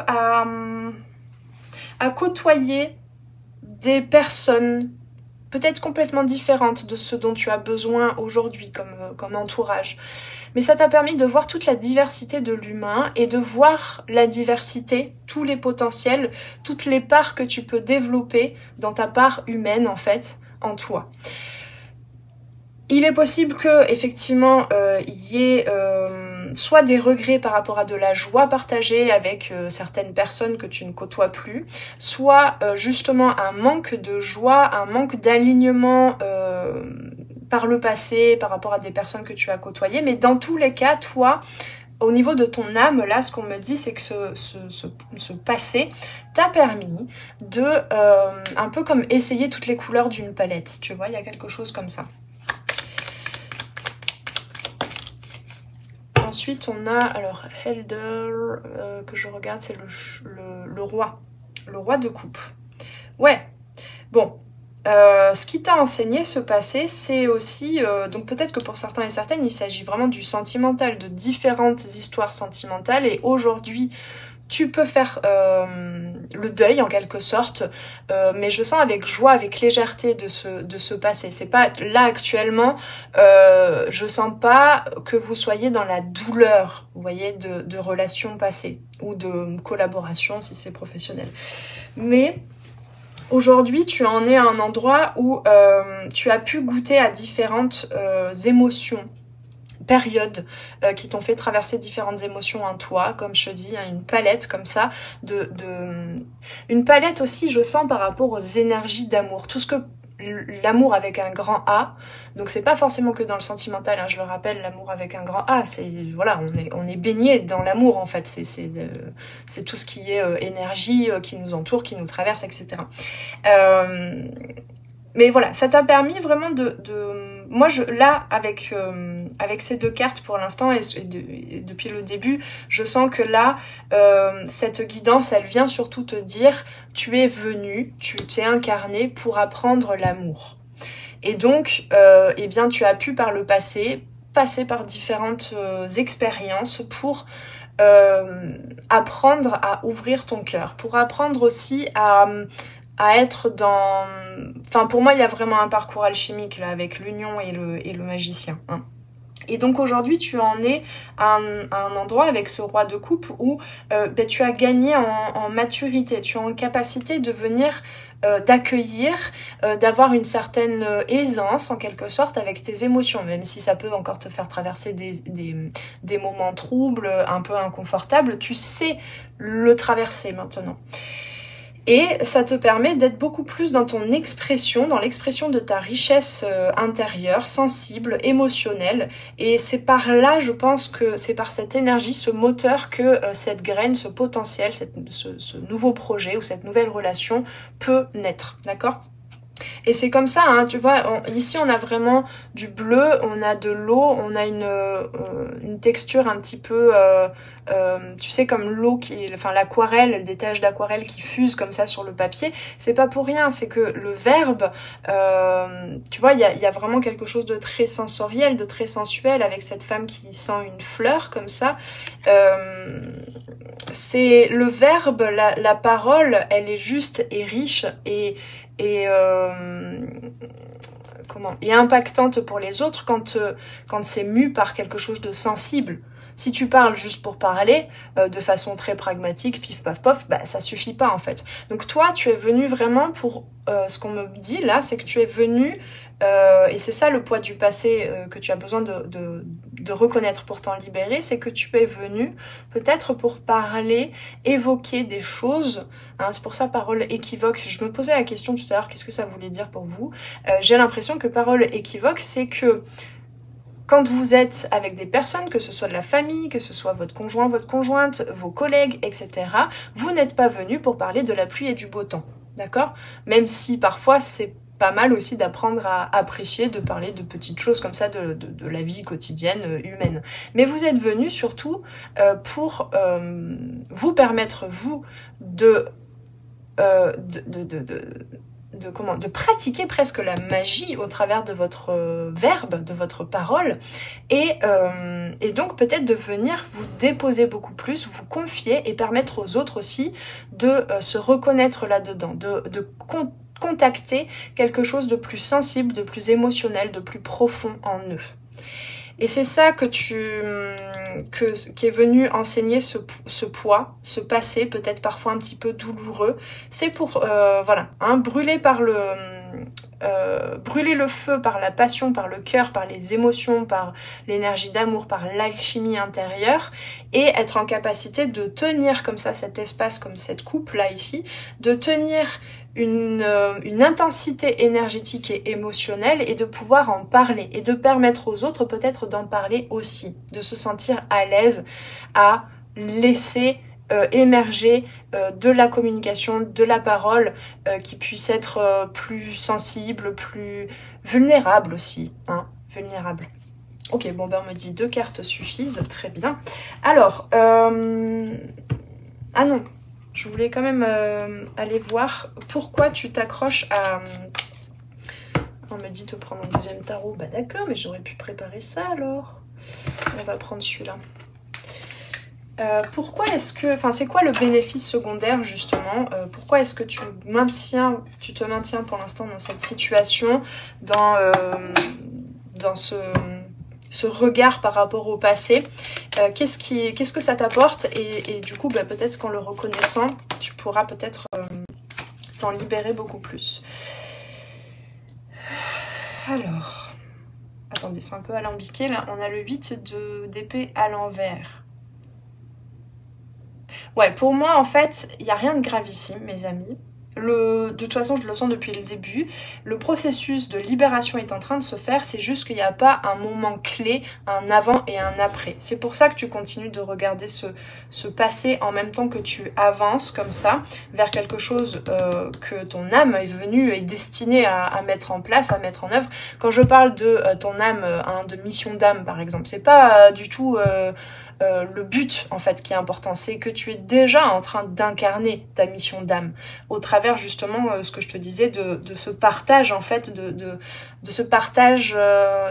à côtoyer des personnes peut-être complètement différentes de ce dont tu as besoin aujourd'hui comme entourage. Mais ça t'a permis de voir toute la diversité de l'humain et de voir la diversité, tous les potentiels, toutes les parts que tu peux développer dans ta part humaine en fait, en toi. Il est possible que effectivement il y ait soit des regrets par rapport à de la joie partagée avec certaines personnes que tu ne côtoies plus, soit justement un manque de joie, un manque d'alignement par le passé, par rapport à des personnes que tu as côtoyées. Mais dans tous les cas, toi, au niveau de ton âme, là, ce qu'on me dit, c'est que ce passé t'a permis de un peu comme essayer toutes les couleurs d'une palette. Tu vois, il y a quelque chose comme ça. Ensuite, on a, alors, Helder, que je regarde, c'est le roi. Le roi de coupe. Ouais, bon. Ce qui t'a enseigné ce passé, c'est aussi, donc peut-être que pour certains et certaines, il s'agit vraiment du sentimental, de différentes histoires sentimentales. Et aujourd'hui, tu peux faire le deuil en quelque sorte, mais je sens avec joie, avec légèreté de ce passé. C'est pas là actuellement, je sens pas que vous soyez dans la douleur, vous voyez, de relations passées ou de collaboration si c'est professionnel. Mais aujourd'hui, tu en es à un endroit où tu as pu goûter à différentes émotions, périodes qui t'ont fait traverser différentes émotions en toi, comme je te dis, hein, une palette comme ça, une palette aussi, je sens, par rapport aux énergies d'amour, tout ce que l'amour avec un grand A, donc c'est pas forcément que dans le sentimental, hein, je le rappelle, l'amour avec un grand A, c'est voilà, on est baigné dans l'amour en fait, c'est tout ce qui est énergie qui nous entoure, qui nous traverse, etc. Mais voilà, ça t'a permis vraiment moi là avec ces deux cartes pour l'instant et depuis le début, je sens que là cette guidance, elle vient surtout te dire tu es venu, tu t'es incarné pour apprendre l'amour. Et donc eh bien tu as pu par le passé passer par différentes expériences pour apprendre à ouvrir ton cœur, pour apprendre aussi à être dans... Enfin, pour moi, il y a vraiment un parcours alchimique là, avec l'union et le magicien. Hein. Et donc aujourd'hui, tu en es à un endroit avec ce roi de coupe où tu as gagné en maturité, tu es en capacité de venir d'accueillir, d'avoir une certaine aisance en quelque sorte avec tes émotions, même si ça peut encore te faire traverser des moments troubles, un peu inconfortables, tu sais le traverser maintenant. Et ça te permet d'être beaucoup plus dans ton expression, dans l'expression de ta richesse intérieure, sensible, émotionnelle. Et c'est par là, je pense que c'est par cette énergie, ce moteur que cette graine, ce potentiel, ce nouveau projet ou cette nouvelle relation peut naître. D'accord ? Et c'est comme ça, hein, tu vois, ici on a vraiment du bleu, on a de l'eau, on a une texture un petit peu, tu sais, comme l'eau enfin l'aquarelle, des taches d'aquarelle qui fusent comme ça sur le papier. C'est pas pour rien, c'est que le verbe, tu vois, il y a vraiment quelque chose de très sensoriel, de très sensuel avec cette femme qui sent une fleur comme ça. C'est le verbe, la parole, elle est juste et riche et impactante pour les autres quand c'est mu par quelque chose de sensible. Si tu parles juste pour parler, de façon très pragmatique, pif paf pof, bah ça suffit pas en fait. Donc toi, tu es venu vraiment pour ce qu'on me dit là, c'est que tu es venu et c'est ça le poids du passé que tu as besoin de reconnaître pour t'en libérer, c'est que tu es venu peut-être pour parler, évoquer des choses, hein, c'est pour ça parole équivoque. Je me posais la question tout à l'heure, qu'est-ce que ça voulait dire pour vous? J'ai l'impression que parole équivoque, c'est que quand vous êtes avec des personnes, que ce soit de la famille, que ce soit votre conjoint, votre conjointe, vos collègues, etc., vous n'êtes pas venu pour parler de la pluie et du beau temps, d'accord? Même si parfois c'est pas mal aussi d'apprendre à apprécier, de parler de petites choses comme ça de la vie quotidienne humaine. Mais vous êtes venu surtout pour vous permettre, vous, de pratiquer presque la magie au travers de votre verbe, de votre parole, et donc peut-être de venir vous déposer beaucoup plus, vous confier et permettre aux autres aussi de se reconnaître là-dedans, de contacter quelque chose de plus sensible, de plus émotionnel, de plus profond en eux. Et c'est ça qui est venu enseigner ce poids, ce passé, peut-être parfois un petit peu douloureux. C'est pour, voilà, hein, brûler le feu par la passion, par le cœur, par les émotions, par l'énergie d'amour, par l'alchimie intérieure, et être en capacité de tenir comme ça cet espace, comme cette coupe là ici, de tenir une intensité énergétique et émotionnelle et de pouvoir en parler et de permettre aux autres peut-être d'en parler aussi, de se sentir à l'aise à laisser émerger de la communication, de la parole qui puisse être plus sensible, plus vulnérable aussi, hein, vulnérable. Ok, bon ben on me dit 2 cartes suffisent, très bien. Alors, ah non, je voulais quand même aller voir pourquoi tu t'accroches à... On me dit de prendre un deuxième tarot. Bah d'accord, mais j'aurais pu préparer ça alors. On va prendre celui-là. Pourquoi est-ce que... Enfin, c'est quoi le bénéfice secondaire justement? Pourquoi est-ce que tu te maintiens pour l'instant dans cette situation, dans ce regard par rapport au passé, qu'est-ce que ça t'apporte et du coup bah, peut-être qu'en le reconnaissant tu pourras peut-être t'en libérer beaucoup plus. Alors attendez, c'est un peu alambiqué là, on a le 8 d'épée à l'envers. Ouais, pour moi en fait il n'y a rien de gravissime mes amis. De toute façon je le sens depuis le début, le processus de libération est en train de se faire, c'est juste qu'il n'y a pas un moment clé, un avant et un après. C'est pour ça que tu continues de regarder ce passé en même temps que tu avances comme ça vers quelque chose que ton âme est venue et destinée à mettre en place, à mettre en œuvre. Quand je parle de ton âme, de mission d'âme par exemple, c'est pas du tout... le but en fait qui est important, c'est que tu es déjà en train d'incarner ta mission d'âme au travers justement ce que je te disais de ce partage en fait, de ce partage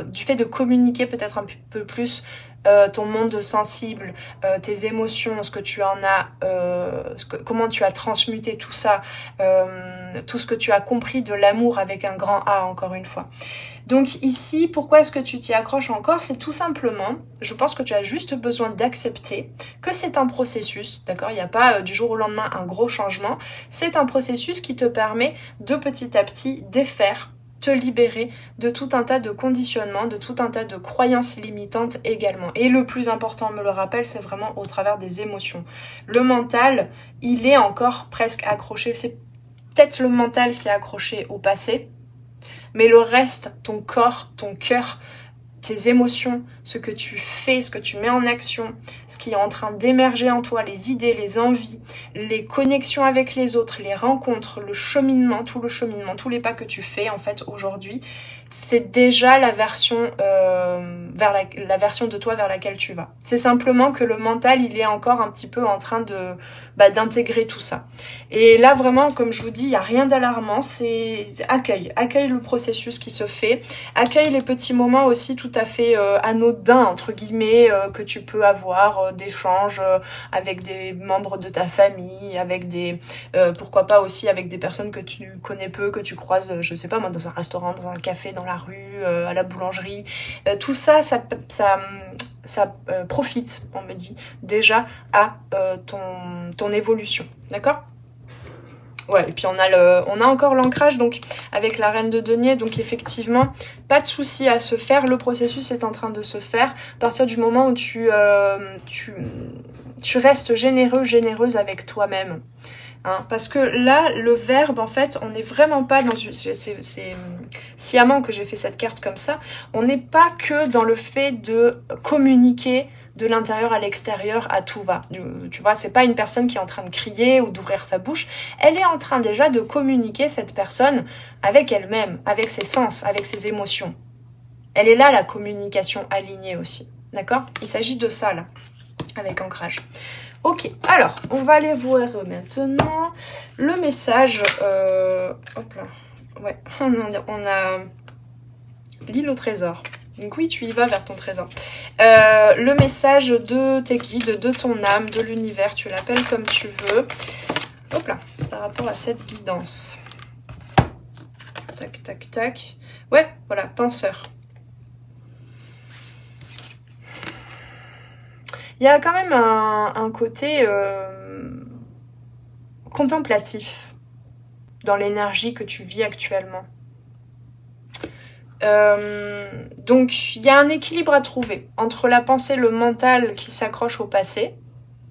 du fait de communiquer peut-être un peu plus ton monde sensible, tes émotions, ce que tu en as, comment tu as transmuté tout ça, tout ce que tu as compris de l'amour avec un grand A encore une fois. Donc ici, pourquoi est-ce que tu t'y accroches encore? C'est tout simplement, je pense que tu as juste besoin d'accepter que c'est un processus, d'accord? Il n'y a pas du jour au lendemain un gros changement. C'est un processus qui te permet de petit à petit défaire, te libérer de tout un tas de conditionnements, de tout un tas de croyances limitantes également. Et le plus important, on me le rappelle, c'est vraiment au travers des émotions. Le mental, il est encore presque accroché. C'est peut-être le mental qui est accroché au passé, mais le reste, ton corps, ton cœur, tes émotions, ce que tu fais, ce que tu mets en action, ce qui est en train d'émerger en toi, les idées, les envies, les connexions avec les autres, les rencontres, le cheminement, tous les pas que tu fais en fait aujourd'hui, c'est déjà la version la version de toi vers laquelle tu vas. C'est simplement que le mental, il est encore un petit peu en train de d'intégrer tout ça. Et là, vraiment, comme je vous dis, il n'y a rien d'alarmant, c'est accueille le processus qui se fait, accueille les petits moments aussi tout à fait anodins, entre guillemets, que tu peux avoir d'échanges avec des membres de ta famille, avec des, pourquoi pas aussi avec des personnes que tu connais peu, que tu croises, je sais pas moi, dans un restaurant, dans un café, dans la rue, à la boulangerie. Tout ça, ça profite, on me dit, déjà à ton évolution, d'accord? Ouais, et puis on a encore l'ancrage donc avec la reine de denier, donc effectivement, pas de souci à se faire, le processus est en train de se faire à partir du moment où tu restes généreux, généreuse avec toi-même. Hein, parce que là, le verbe, en fait, on n'est vraiment pas dans une... C'est sciemment que j'ai fait cette carte comme ça. On n'est pas que dans le fait de communiquer de l'intérieur à l'extérieur à tout va. Tu vois, c'est pas une personne qui est en train de crier ou d'ouvrir sa bouche. Elle est en train déjà de communiquer, cette personne, avec elle-même, avec ses sens, avec ses émotions. Elle est là, la communication alignée aussi. D'accord? Il s'agit de ça, là, avec ancrage. Ok, alors, on va aller voir maintenant le message. Hop là. Ouais, on a l'île au trésor. Donc oui, tu y vas vers ton trésor. Le message de tes guides, de ton âme, de l'univers, tu l'appelles comme tu veux. Hop là, par rapport à cette guidance. Tac, tac, tac. Ouais, voilà, penseur. Il y a quand même un côté contemplatif dans l'énergie que tu vis actuellement. Donc, il y a un équilibre à trouver entre la pensée, le mental qui s'accroche au passé,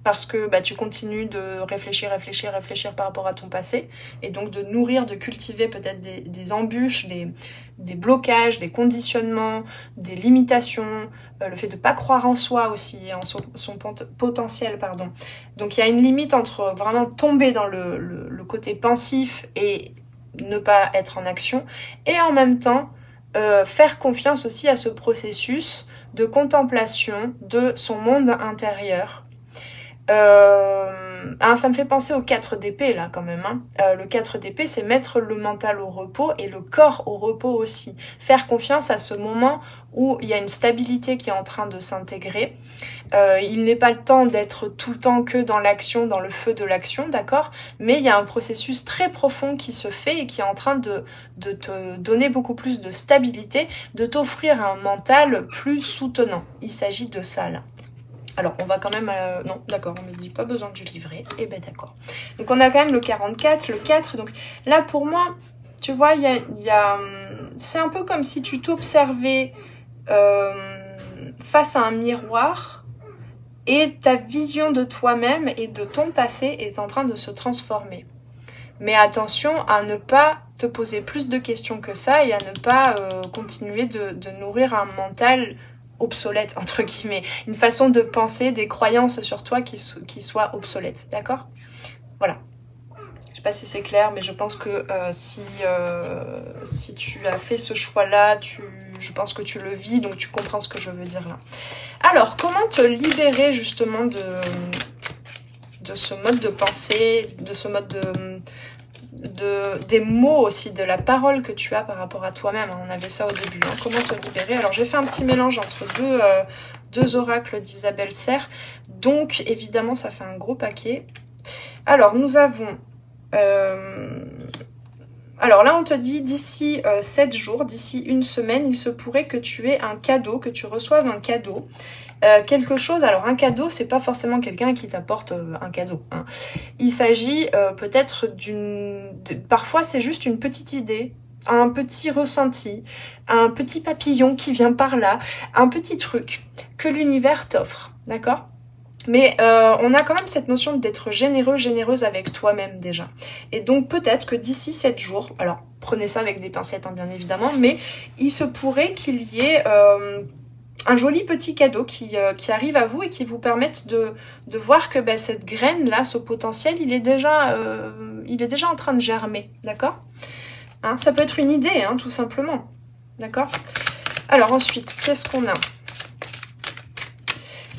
parce que tu continues de réfléchir par rapport à ton passé, et donc de nourrir, de cultiver peut-être des embûches, des blocages, des conditionnements, des limitations, le fait de ne pas croire en soi aussi, en son potentiel, pardon. Donc il y a une limite entre vraiment tomber dans le côté pensif et ne pas être en action, et en même temps faire confiance aussi à ce processus de contemplation de son monde intérieur. Ça me fait penser au 4 d'épée là quand même. Le 4 d'épée, c'est mettre le mental au repos et le corps au repos aussi. Faire confiance à ce moment où il y a une stabilité qui est en train de s'intégrer. Il n'est pas le temps d'être tout le temps que dans l'action, dans le feu de l'action, d'accord? Mais il y a un processus très profond qui se fait et qui est en train de te donner beaucoup plus de stabilité, de t'offrir un mental plus soutenant. Il s'agit de ça là. Alors, on va quand même... non, d'accord, on me dit pas besoin du livret. Eh ben d'accord. Donc, on a quand même le 44, le 4. Donc, là, pour moi, tu vois, c'est un peu comme si tu t'observais face à un miroir et ta vision de toi-même et de ton passé est en train de se transformer. Mais attention à ne pas te poser plus de questions que ça et à ne pas continuer de nourrir un mental obsolète, entre guillemets. Une façon de penser, des croyances sur toi qui soient obsolètes, d'accord? Voilà. Je sais pas si c'est clair, mais je pense que si tu as fait ce choix-là, je pense que tu le vis, donc tu comprends ce que je veux dire là. Alors, comment te libérer justement de ce mode de pensée, de ce mode des mots aussi, de la parole que tu as par rapport à toi-même. On avait ça au début. Comment te libérer? Alors, j'ai fait un petit mélange entre deux oracles d'Isabelle Serre. Donc, évidemment, ça fait un gros paquet. Alors, nous avons... Alors là, on te dit d'ici 7 jours, d'ici une semaine, il se pourrait que tu aies un cadeau, que tu reçoives un cadeau. Quelque chose, alors un cadeau, c'est pas forcément quelqu'un qui t'apporte un cadeau. Hein. Il s'agit peut-être parfois c'est juste une petite idée, un petit ressenti, un petit papillon qui vient par là, un petit truc que l'univers t'offre, d'accord ? Mais on a quand même cette notion d'être généreux, généreuse avec toi-même déjà. Et donc peut-être que d'ici 7 jours, alors prenez ça avec des pincettes hein, bien évidemment, mais il se pourrait qu'il y ait un joli petit cadeau qui arrive à vous et qui vous permette de voir que bah, cette graine-là, ce potentiel, il est déjà en train de germer, d'accord, hein, ça peut être une idée, hein, tout simplement, d'accord. Alors ensuite, qu'est-ce qu'on a?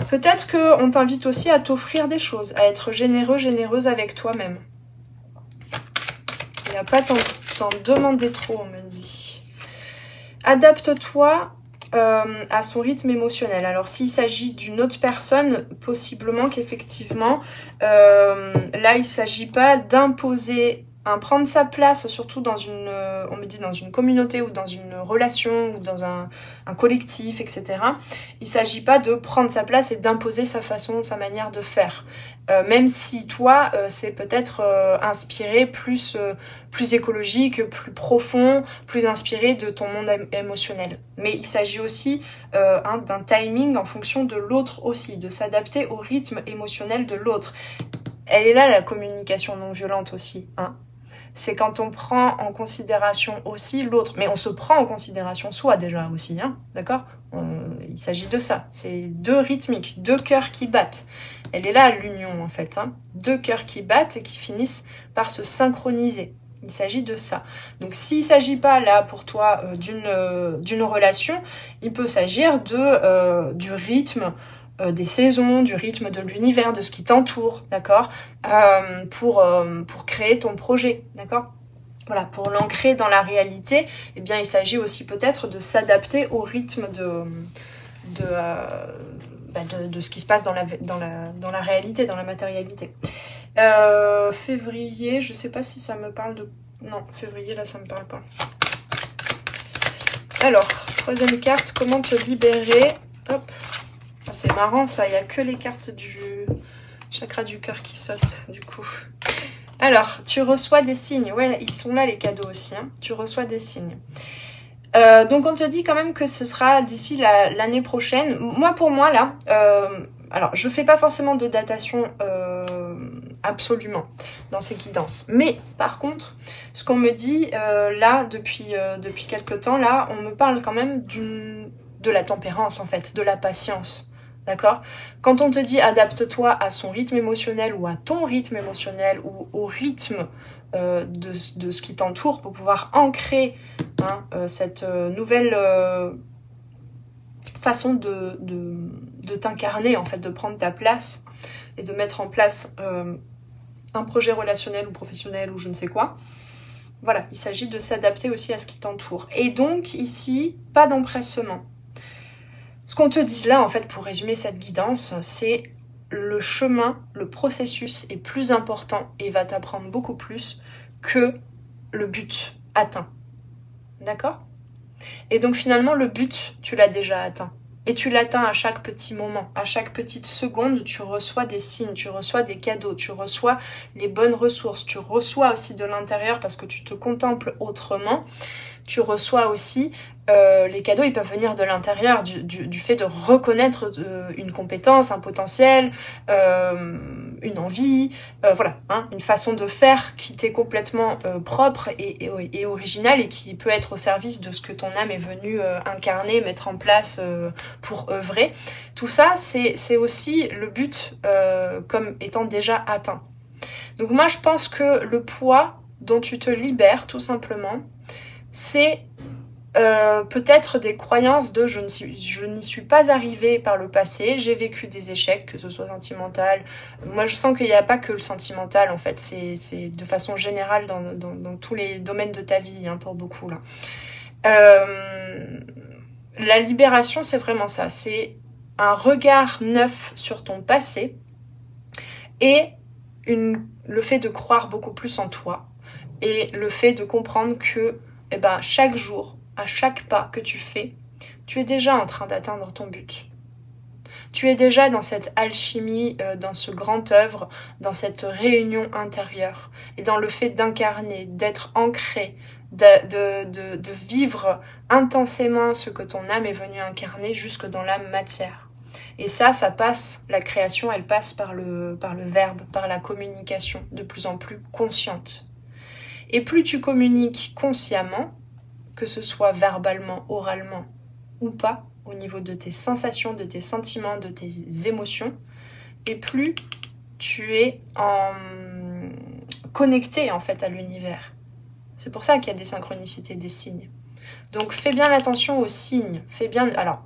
Peut-être qu'on t'invite aussi à t'offrir des choses, à être généreux, généreuse avec toi-même. Il n'y a pas t'en demander trop, on me dit. Adapte-toi à son rythme émotionnel. Alors s'il s'agit d'une autre personne, possiblement qu'effectivement, là il ne s'agit pas d'imposer, prendre sa place, surtout dans une, on me dit dans une communauté ou dans une relation ou dans un collectif, etc. Il ne s'agit pas de prendre sa place et d'imposer sa façon, sa manière de faire. Même si toi, c'est peut-être inspiré plus écologique, plus profond, plus inspiré de ton monde émotionnel. Mais il s'agit aussi d'un timing en fonction de l'autre aussi, de s'adapter au rythme émotionnel de l'autre. Elle est là la communication non violente aussi, hein. C'est quand on prend en considération aussi l'autre. Mais on se prend en considération soi déjà aussi, hein, d'accord ? Il s'agit de ça. C'est deux rythmiques, deux cœurs qui battent. Elle est là l'union en fait, hein. Deux cœurs qui battent et qui finissent par se synchroniser. Il s'agit de ça. Donc s'il ne s'agit pas là pour toi d'une relation, il peut s'agir du rythme des saisons, du rythme de l'univers, de ce qui t'entoure, d'accord, pour créer ton projet, d'accord. Voilà, pour l'ancrer dans la réalité, eh bien, il s'agit aussi peut-être de s'adapter au rythme de ce qui se passe dans la réalité, dans la matérialité. Février, je sais pas si ça me parle de... Non, février, là, ça me parle pas. Alors, troisième carte, comment te libérer? Hop. Ah, c'est marrant ça, il n'y a que les cartes du chakra du cœur qui sautent du coup. Alors, tu reçois des signes. Ouais, ils sont là les cadeaux aussi, hein. Tu reçois des signes. Donc on te dit quand même que ce sera d'ici l'année prochaine. Pour moi là, alors je fais pas forcément de datation absolument dans ces guidances. Mais par contre, ce qu'on me dit là depuis quelque temps là, on me parle quand même de la tempérance en fait, de la patience. D'accord? Quand on te dit adapte-toi à son rythme émotionnel ou à ton rythme émotionnel ou au rythme de ce qui t'entoure pour pouvoir ancrer cette nouvelle façon de t'incarner, en fait, de prendre ta place et de mettre en place un projet relationnel ou professionnel ou je ne sais quoi. Voilà, il s'agit de s'adapter aussi à ce qui t'entoure. Et donc ici, pas d'empressement. Ce qu'on te dit là, en fait, pour résumer cette guidance, c'est le chemin, le processus est plus important et va t'apprendre beaucoup plus que le but atteint. D'accord ? Et donc finalement, le but, tu l'as déjà atteint. Et tu l'atteins à chaque petit moment, à chaque petite seconde, tu reçois des signes, tu reçois des cadeaux, tu reçois les bonnes ressources, tu reçois aussi de l'intérieur parce que tu te contemples autrement, tu reçois aussi les cadeaux, ils peuvent venir de l'intérieur, du fait de reconnaître une compétence, un potentiel, une envie, voilà, hein, une façon de faire qui t'est complètement propre et originale et qui peut être au service de ce que ton âme est venue incarner, mettre en place pour œuvrer. Tout ça, c'est aussi le but comme étant déjà atteint. Donc moi, je pense que le poids dont tu te libères, tout simplement, c'est peut-être des croyances de je n'y suis pas arrivée par le passé, j'ai vécu des échecs, que ce soit sentimental. Moi je sens qu'il n'y a pas que le sentimental en fait, c'est de façon générale dans tous les domaines de ta vie, hein, pour beaucoup là. La libération c'est vraiment ça, c'est un regard neuf sur ton passé et le fait de croire beaucoup plus en toi et le fait de comprendre que chaque jour, à chaque pas que tu fais, tu es déjà en train d'atteindre ton but. Tu es déjà dans cette alchimie, dans ce grand œuvre, dans cette réunion intérieure. Et dans le fait d'incarner, d'être ancré, de vivre intensément ce que ton âme est venue incarner jusque dans la matière. Et ça passe, la création, elle passe par le verbe, par la communication de plus en plus consciente. Et plus tu communiques consciemment, que ce soit verbalement, oralement ou pas, au niveau de tes sensations, de tes sentiments, de tes émotions, et plus tu es connecté en fait à l'univers. C'est pour ça qu'il y a des synchronicités, des signes. Donc fais bien attention aux signes. Fais bien, alors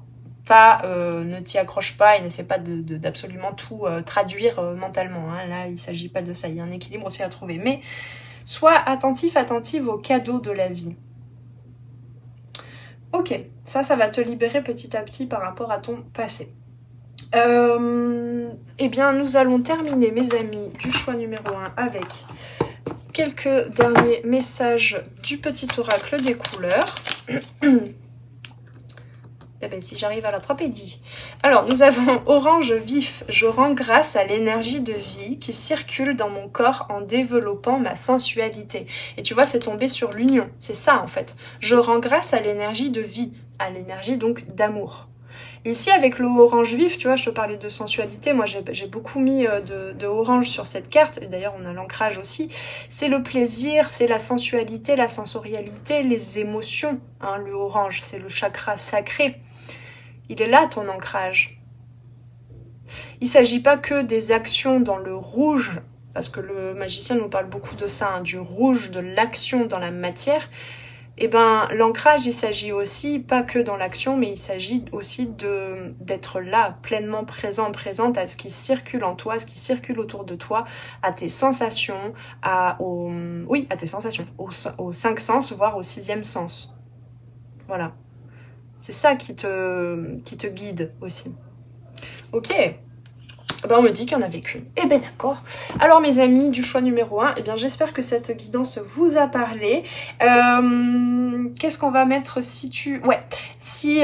pas, ne t'y accroche pas et n'essaie pas d'absolument tout traduire mentalement. Hein. Là, il ne s'agit pas de ça. Il y a un équilibre aussi à trouver. Mais sois attentif, attentive aux cadeaux de la vie. Ok, ça va te libérer petit à petit par rapport à ton passé. Eh bien, nous allons terminer, mes amis, du choix numéro 1 avec quelques derniers messages du petit oracle des couleurs. Eh bien, si j'arrive à l'attraper, dit. Alors, nous avons orange vif. Je rends grâce à l'énergie de vie qui circule dans mon corps en développant ma sensualité. Et tu vois, c'est tombé sur l'union. C'est ça, en fait. Je rends grâce à l'énergie de vie, à l'énergie, donc, d'amour. Ici, avec le orange vif, tu vois, je te parlais de sensualité. Moi, j'ai beaucoup mis de orange sur cette carte. Et d'ailleurs, on a l'ancrage aussi. C'est le plaisir, c'est la sensualité, la sensorialité, les émotions. Hein, le orange, c'est le chakra sacré. Il est là, ton ancrage. Il ne s'agit pas que des actions dans le rouge, parce que le magicien nous parle beaucoup de ça, hein, du rouge, de l'action dans la matière. Eh ben, l'ancrage, il s'agit aussi, pas que dans l'action, mais il s'agit aussi d'être là, pleinement présent, présente à ce qui circule en toi, à ce qui circule autour de toi, à tes sensations, à tes sensations, aux 5 sens, voire au 6e sens. Voilà. C'est ça qui te guide aussi. Ok. Ben on me dit qu'il n'y en avait qu'une. Eh ben d'accord. Alors mes amis du choix numéro 1, eh bien j'espère que cette guidance vous a parlé. Qu'est-ce qu'on va mettre si tu... Ouais, si...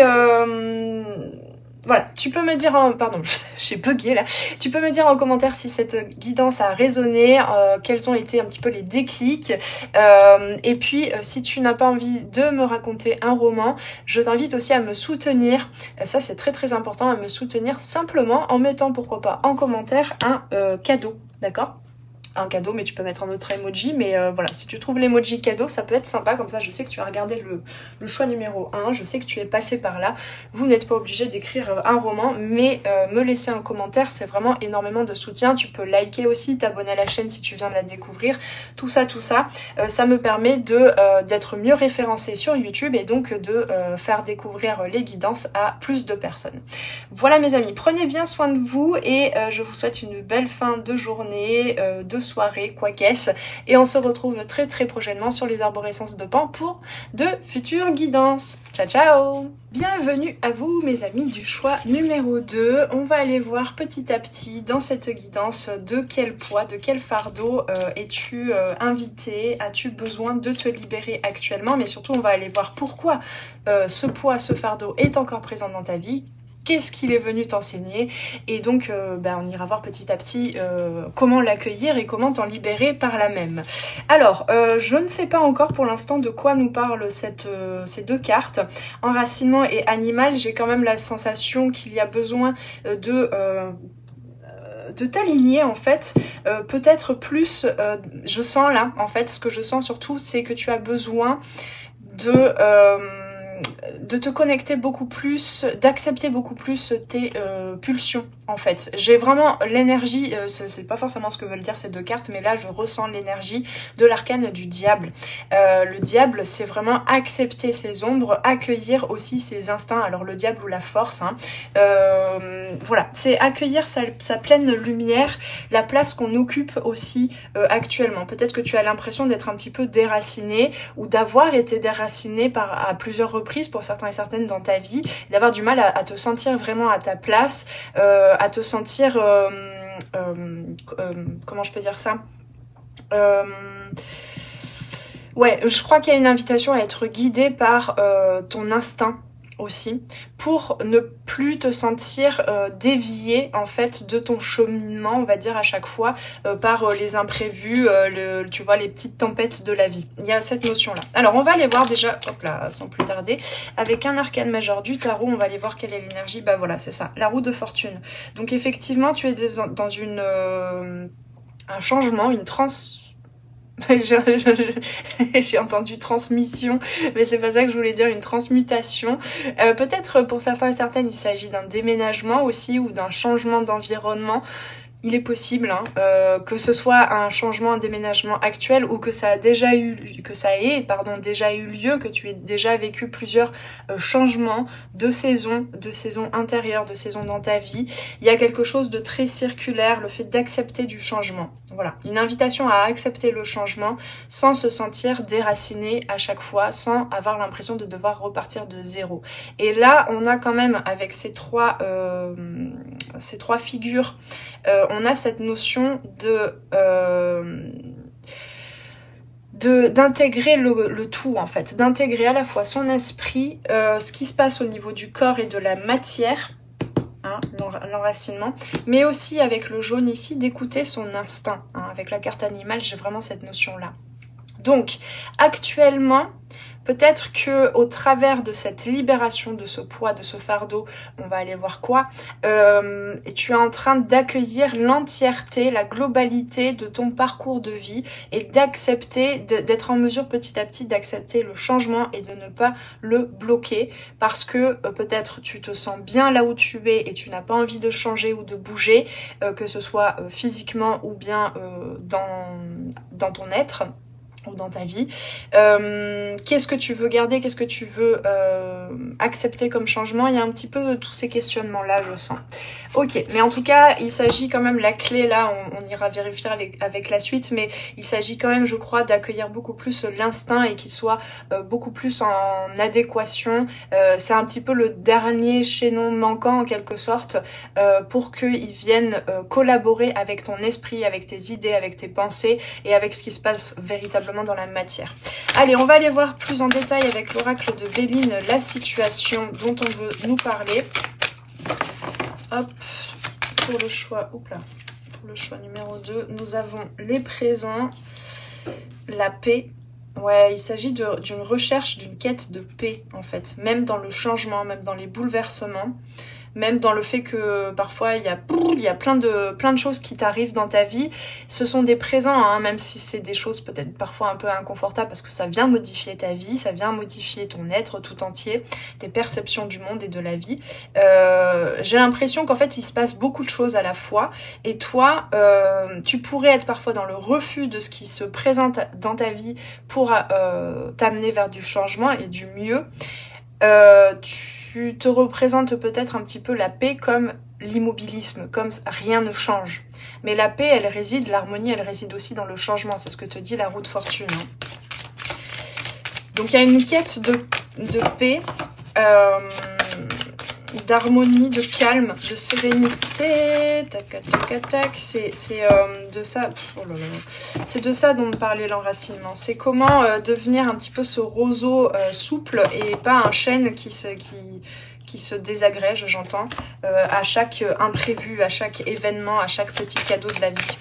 Voilà, tu peux me dire en... Pardon, j'ai bugué là. Tu peux me dire en commentaire si cette guidance a résonné, quels ont été un petit peu les déclics. Et puis, si tu n'as pas envie de me raconter un roman, je t'invite aussi à me soutenir. Ça, c'est très très important, à me soutenir simplement en mettant, pourquoi pas, en commentaire un cadeau, d'accord ? Un cadeau, mais tu peux mettre un autre emoji, mais voilà, si tu trouves l'emoji cadeau, ça peut être sympa, comme ça je sais que tu as regardé le choix numéro 1, je sais que tu es passé par là, vous n'êtes pas obligé d'écrire un roman, mais me laisser un commentaire, c'est vraiment énormément de soutien, tu peux liker aussi, t'abonner à la chaîne si tu viens de la découvrir, tout ça, ça me permet d'être mieux référencé sur YouTube et donc de faire découvrir les guidances à plus de personnes. Voilà mes amis, prenez bien soin de vous et je vous souhaite une belle fin de journée, de soirée, quoi qu'est-ce. Et on se retrouve très très prochainement sur les arborescences de Pan pour de futures guidances. Ciao ciao! Bienvenue à vous mes amis du choix numéro 2. On va aller voir petit à petit dans cette guidance de quel poids, de quel fardeau es-tu invité, as-tu besoin de te libérer actuellement, mais surtout on va aller voir pourquoi ce poids, ce fardeau est encore présent dans ta vie. Qu'est-ce qu'il est venu t'enseigner et donc on ira voir petit à petit comment l'accueillir et comment t'en libérer par là même. Alors, je ne sais pas encore pour l'instant de quoi nous parlent ces deux cartes. Enracinement et animal, j'ai quand même la sensation qu'il y a besoin de t'aligner en fait, peut-être plus, je sens là, en fait, ce que je sens surtout, c'est que tu as besoin de te connecter beaucoup plus, d'accepter beaucoup plus tes pulsions en fait. J'ai vraiment l'énergie, c'est pas forcément ce que veulent dire ces deux cartes, mais là je ressens l'énergie de l'arcane du diable. Le diable, c'est vraiment accepter ses ombres, accueillir aussi ses instincts, alors le diable ou la force, hein. Voilà, c'est accueillir sa pleine lumière, la place qu'on occupe aussi actuellement. Peut-être que tu as l'impression d'être un petit peu déraciné ou d'avoir été déraciné à plusieurs reprises pour certains et certaines dans ta vie, d'avoir du mal à te sentir vraiment à ta place, à te sentir comment je peux dire ça, ouais, je crois qu'il y a une invitation à être guidé par ton instinct aussi, pour ne plus te sentir dévié en fait de ton cheminement, on va dire à chaque fois, par les imprévus, tu vois, les petites tempêtes de la vie. Il y a cette notion là. Alors on va aller voir déjà, hop là, sans plus tarder, avec un arcane majeur du tarot, on va aller voir quelle est l'énergie. Bah voilà, c'est ça, la roue de fortune. Donc effectivement tu es dans un changement, une J'ai entendu transmission, mais c'est pas ça que je voulais dire, une transmutation. Peut-être pour certains et certaines, il s'agit d'un déménagement aussi ou d'un changement d'environnement. Il est possible que ce soit un changement, un déménagement actuel ou que ça ait déjà eu lieu, que tu aies déjà vécu plusieurs changements de saison intérieure, de saison dans ta vie. Il y a quelque chose de très circulaire, le fait d'accepter du changement. Voilà, une invitation à accepter le changement sans se sentir déraciné à chaque fois, sans avoir l'impression de devoir repartir de zéro. Et là, on a quand même avec ces trois figures, on a cette notion d'intégrer le tout en fait, d'intégrer à la fois son esprit, ce qui se passe au niveau du corps et de la matière, hein, l'enracinement, mais aussi avec le jaune ici, d'écouter son instinct. Hein, avec la carte animale, j'ai vraiment cette notion-là. Donc, actuellement, peut-être que au travers de cette libération de ce poids, de ce fardeau, on va aller voir quoi, tu es en train d'accueillir l'entièreté, la globalité de ton parcours de vie et d'accepter, d'être en mesure petit à petit d'accepter le changement et de ne pas le bloquer parce que peut-être tu te sens bien là où tu es et tu n'as pas envie de changer ou de bouger, que ce soit physiquement ou bien dans ton être ou dans ta vie. Qu'est-ce que tu veux garder, qu'est-ce que tu veux accepter comme changement? Il y a un petit peu de tous ces questionnements-là, je sens. Ok, mais en tout cas, il s'agit quand même, la clé là, on ira vérifier avec la suite, mais il s'agit quand même, je crois, d'accueillir beaucoup plus l'instinct et qu'il soit beaucoup plus en adéquation. C'est un petit peu le dernier chaînon manquant en quelque sorte pour qu'il vienne collaborer avec ton esprit, avec tes idées, avec tes pensées et avec ce qui se passe véritablement dans la matière. Allez, on va aller voir plus en détail avec l'oracle de Béline la situation dont on veut nous parler. Hop, pour le choix, pour le choix numéro 2, nous avons les présents, la paix. Ouais, il s'agit d'une recherche, d'une quête de paix en fait, même dans le changement, même dans les bouleversements. Même dans le fait que parfois il y a plein de choses qui t'arrivent dans ta vie. Ce sont des présents, hein, même si c'est des choses peut-être parfois un peu inconfortables parce que ça vient modifier ta vie, ça vient modifier ton être tout entier, tes perceptions du monde et de la vie. J'ai l'impression qu'en fait il se passe beaucoup de choses à la fois et toi, tu pourrais être parfois dans le refus de ce qui se présente dans ta vie pour t'amener vers du changement et du mieux. Tu te représentes peut-être un petit peu la paix comme l'immobilisme, comme rien ne change. Mais la paix, elle réside, l'harmonie, elle réside aussi dans le changement. C'est ce que te dit la roue de fortune. Hein. Donc il y a une quête de paix, d'harmonie, de calme, de sérénité. Tac, tac, tac, tac. C'est de ça. Oh là là. C'est de ça dont me parlait l'enracinement. C'est comment devenir un petit peu ce roseau souple et pas un chêne qui se désagrège, j'entends, à chaque imprévu, à chaque événement, à chaque petit cadeau de la vie.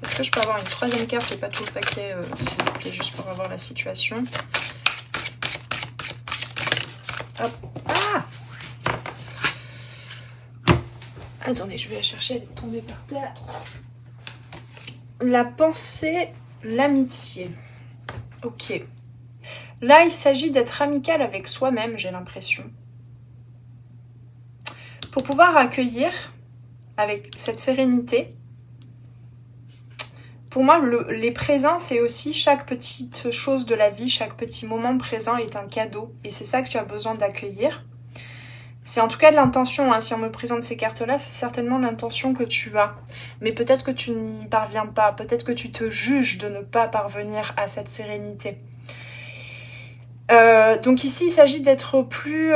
Est-ce que je peux avoir une troisième carte et pas tout le paquet, s'il vous plaît, juste pour avoir la situation. Hop. Ah! Attendez, je vais la chercher, elle est tombée par terre. La pensée, l'amitié. Ok. Là, il s'agit d'être amical avec soi-même, j'ai l'impression. Pour pouvoir accueillir avec cette sérénité. Pour moi, les présents, c'est aussi chaque petite chose de la vie, chaque petit moment présent est un cadeau. Et c'est ça que tu as besoin d'accueillir. C'est en tout cas de l'intention, hein. Si on me présente ces cartes-là, c'est certainement l'intention que tu as. Mais peut-être que tu n'y parviens pas, peut-être que tu te juges de ne pas parvenir à cette sérénité. Donc ici, il s'agit d'être plus,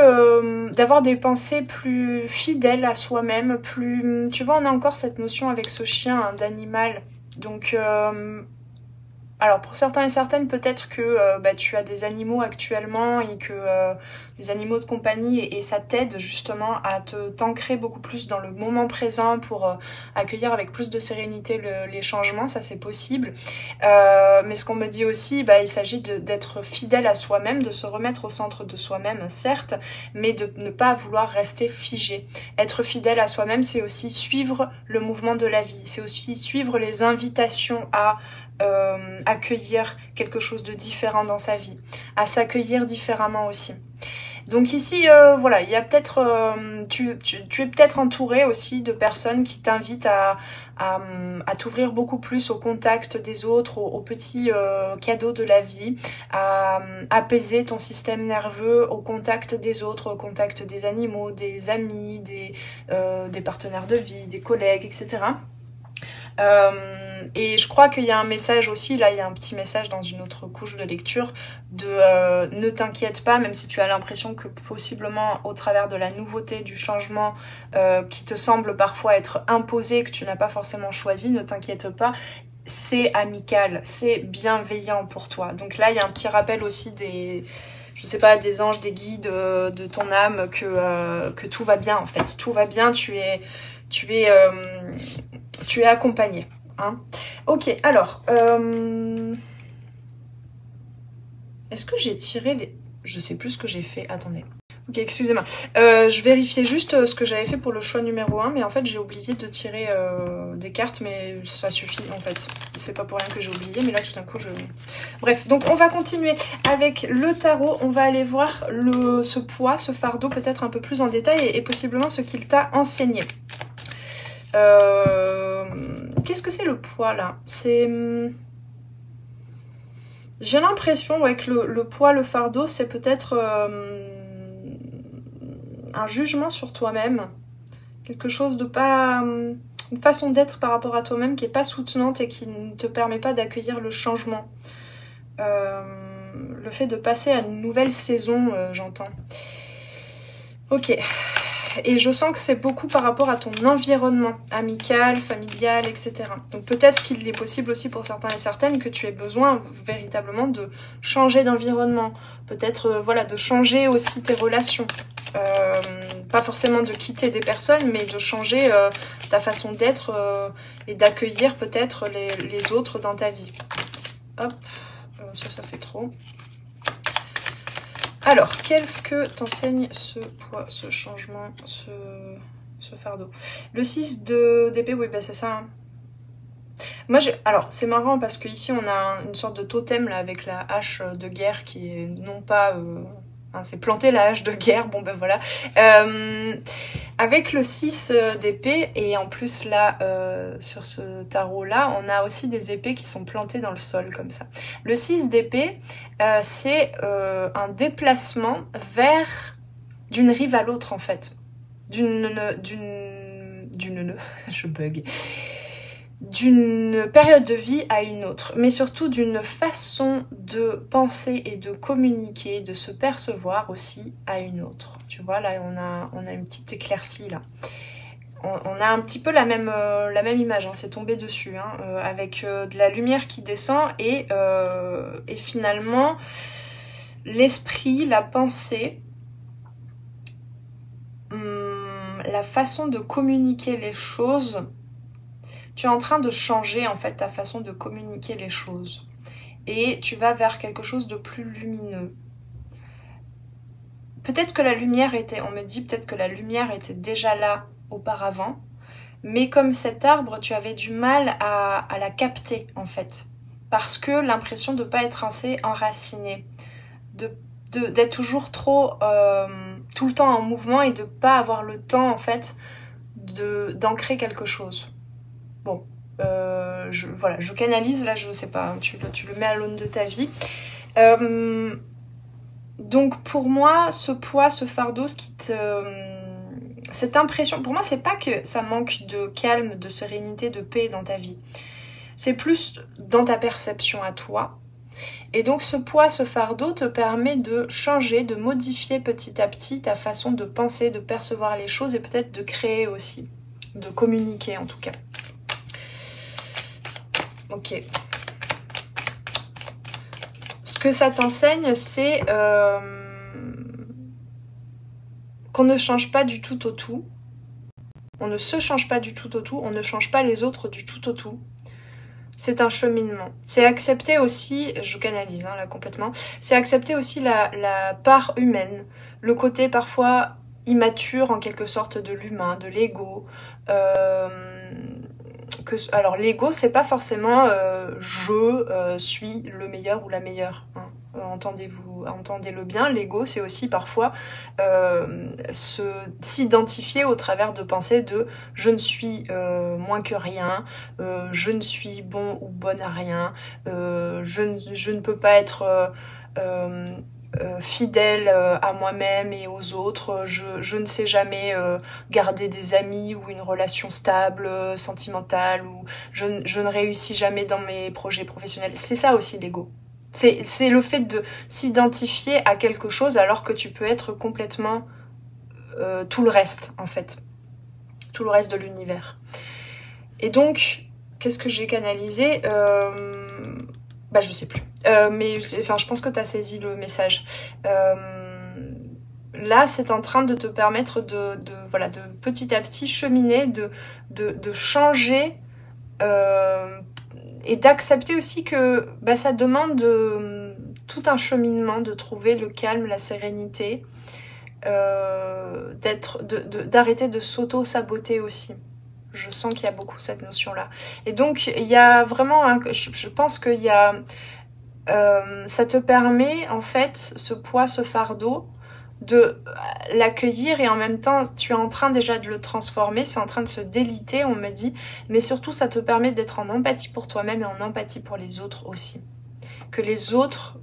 d'avoir des pensées plus fidèles à soi-même, plus, tu vois, on a encore cette notion avec ce chien, hein, d'animal. Donc, alors pour certains et certaines, peut-être que tu as des animaux actuellement et que des animaux de compagnie et ça t'aide justement à t'ancrer beaucoup plus dans le moment présent pour accueillir avec plus de sérénité les changements, ça c'est possible. Mais ce qu'on me dit aussi, il s'agit d'être fidèle à soi-même, de se remettre au centre de soi-même, certes, mais de ne pas vouloir rester figé. Être fidèle à soi-même, c'est aussi suivre le mouvement de la vie, c'est aussi suivre les invitations à accueillir quelque chose de différent dans sa vie, à s'accueillir différemment aussi. Donc ici, voilà, il y a peut-être, tu es peut-être entouré aussi de personnes qui t'invitent à t'ouvrir beaucoup plus au contact des autres, aux petits cadeaux de la vie, à apaiser ton système nerveux au contact des autres, au contact des animaux, des amis, des partenaires de vie, des collègues, etc. Et je crois qu'il y a un message aussi, là il y a un petit message dans une autre couche de lecture de ne t'inquiète pas, même si tu as l'impression que possiblement au travers de la nouveauté, du changement qui te semble parfois être imposé, que tu n'as pas forcément choisi, ne t'inquiète pas, c'est amical, c'est bienveillant pour toi. Donc là il y a un petit rappel aussi je sais pas, des anges, des guides de ton âme, que tout va bien en fait, tout va bien, tu es accompagné. Hein. Ok, alors, est-ce que j'ai tiré les... Je sais plus ce que j'ai fait, attendez. Ok, excusez-moi. Je vérifiais juste ce que j'avais fait pour le choix numéro 1, mais en fait j'ai oublié de tirer des cartes, mais ça suffit en fait. C'est pas pour rien que j'ai oublié, mais là tout d'un coup je... Bref, donc on va continuer avec le tarot. On va aller voir ce poids, ce fardeau peut-être un peu plus en détail et possiblement ce qu'il t'a enseigné. Qu'est-ce que c'est le poids là? C'est... J'ai l'impression que le poids, le fardeau, c'est peut-être un jugement sur toi-même. Quelque chose de pas... une façon d'être par rapport à toi-même qui est pas soutenante et qui ne te permet pas d'accueillir le changement. Le fait de passer à une nouvelle saison, j'entends. Ok. Et je sens que c'est beaucoup par rapport à ton environnement amical, familial, etc. Donc peut-être qu'il est possible aussi pour certains et certaines que tu aies besoin véritablement de changer d'environnement. Peut-être voilà, de changer aussi tes relations. Pas forcément de quitter des personnes, mais de changer ta façon d'être et d'accueillir peut-être les autres dans ta vie. Hop, ça fait trop. Alors, qu'est-ce que t'enseigne ce poids, ce changement, ce fardeau? Le 6 d'épée, oui, bah c'est ça. Hein. Moi, alors, c'est marrant parce qu'ici, on a une sorte de totem là, avec la hache de guerre qui est non pas... c'est planter la hache de guerre, bon ben voilà. Avec le 6 d'épée, et en plus là, sur ce tarot-là, on a aussi des épées qui sont plantées dans le sol, comme ça. Le 6 d'épée, c'est un déplacement d'une rive à l'autre, en fait. Je bug. D'une période de vie à une autre, mais surtout d'une façon de penser et de communiquer, de se percevoir aussi à une autre. Tu vois, là, on a une petite éclaircie, là. On a un petit peu la même image, hein, c'est tombé dessus, hein, avec de la lumière qui descend et finalement, l'esprit, la pensée, la façon de communiquer les choses. Tu es en train de changer en fait ta façon de communiquer les choses. Et tu vas vers quelque chose de plus lumineux. Peut-être que la lumière était, on me dit peut-être que la lumière était déjà là auparavant. Mais comme cet arbre, tu avais du mal à la capter en fait. Parce que l'impression de ne pas être assez enraciné. D'être toujours trop tout le temps en mouvement et de ne pas avoir le temps en fait d'ancrer quelque chose. Bon, je canalise, là, je sais pas, hein, tu le mets à l'aune de ta vie. Donc, pour moi, ce poids, ce fardeau, cette impression, pour moi, c'est pas que ça manque de calme, de sérénité, de paix dans ta vie. C'est plus dans ta perception à toi. Et donc, ce poids, ce fardeau te permet de changer, de modifier petit à petit ta façon de penser, de percevoir les choses et peut-être de créer aussi, de communiquer en tout cas. Ok. Ce que ça t'enseigne, c'est qu'on ne change pas du tout au tout. On ne se change pas du tout au tout. On ne change pas les autres du tout au tout. C'est un cheminement. C'est accepter aussi, je canalise là complètement, c'est accepter aussi la part humaine, le côté parfois immature en quelque sorte de l'humain, de l'ego, alors l'ego, c'est pas forcément je suis le meilleur ou la meilleure. Hein. Entendez-le bien, l'ego c'est aussi parfois s'identifier au travers de pensées de je ne suis moins que rien, je ne suis bon ou bonne à rien, je ne peux pas être fidèle à moi-même et aux autres, je ne sais jamais garder des amis ou une relation stable, sentimentale, ou je ne réussis jamais dans mes projets professionnels. C'est ça aussi l'ego. C'est le fait de s'identifier à quelque chose alors que tu peux être complètement tout le reste, en fait. Tout le reste de l'univers. Et donc, qu'est-ce que j'ai canalisé bah, je sais plus. Mais enfin, je pense que tu as saisi le message. Là, c'est en train de te permettre voilà, de petit à petit cheminer, de changer et d'accepter aussi que bah, ça demande tout un cheminement, de trouver le calme, la sérénité, d'arrêter de s'auto-saboter aussi. Je sens qu'il y a beaucoup cette notion-là. Et donc, il y a vraiment, je pense qu'il y a, ça te permet, en fait, ce poids, ce fardeau, de l'accueillir, et en même temps, tu es en train déjà de le transformer, c'est en train de se déliter, on me dit, mais surtout, ça te permet d'être en empathie pour toi-même et en empathie pour les autres aussi. Que les autres,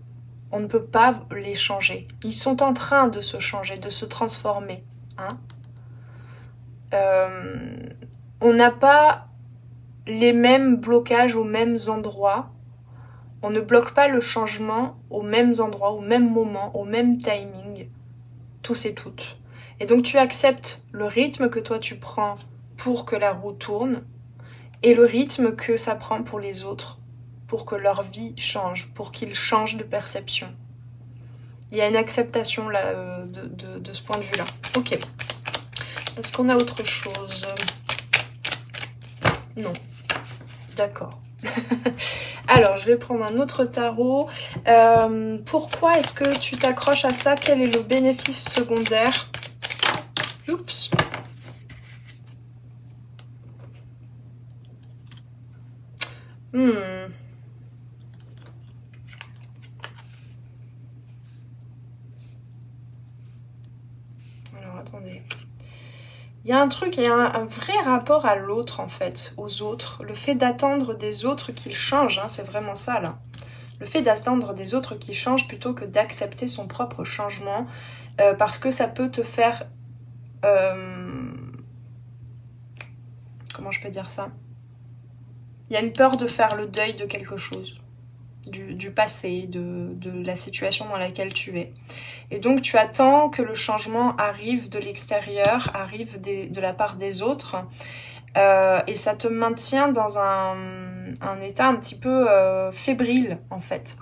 on ne peut pas les changer. Ils sont en train de se changer, de se transformer. Hein. On n'a pas les mêmes blocages aux mêmes endroits. On ne bloque pas le changement aux mêmes endroits, au même moment, au même timing, tous et toutes. Et donc tu acceptes le rythme que toi tu prends pour que la roue tourne et le rythme que ça prend pour les autres, pour que leur vie change, pour qu'ils changent de perception. Il y a une acceptation là de ce point de vue-là. Ok. Est-ce qu'on a autre chose ? Non. D'accord. Alors, je vais prendre un autre tarot. Pourquoi est-ce que tu t'accroches à ça? Quel est le bénéfice secondaire? Oups. Alors, attendez. Il y a un truc, il y a un vrai rapport à l'autre, en fait, aux autres. Le fait d'attendre des autres qu'ils changent, hein, c'est vraiment ça, là. Le fait d'attendre des autres qui changent plutôt que d'accepter son propre changement, parce que ça peut te faire... comment je peux dire ça? Il y a une peur de faire le deuil de quelque chose, du passé, de la situation dans laquelle tu es. Et donc tu attends que le changement arrive de l'extérieur, arrive de la part des autres, et ça te maintient dans un état un petit peu fébrile en fait.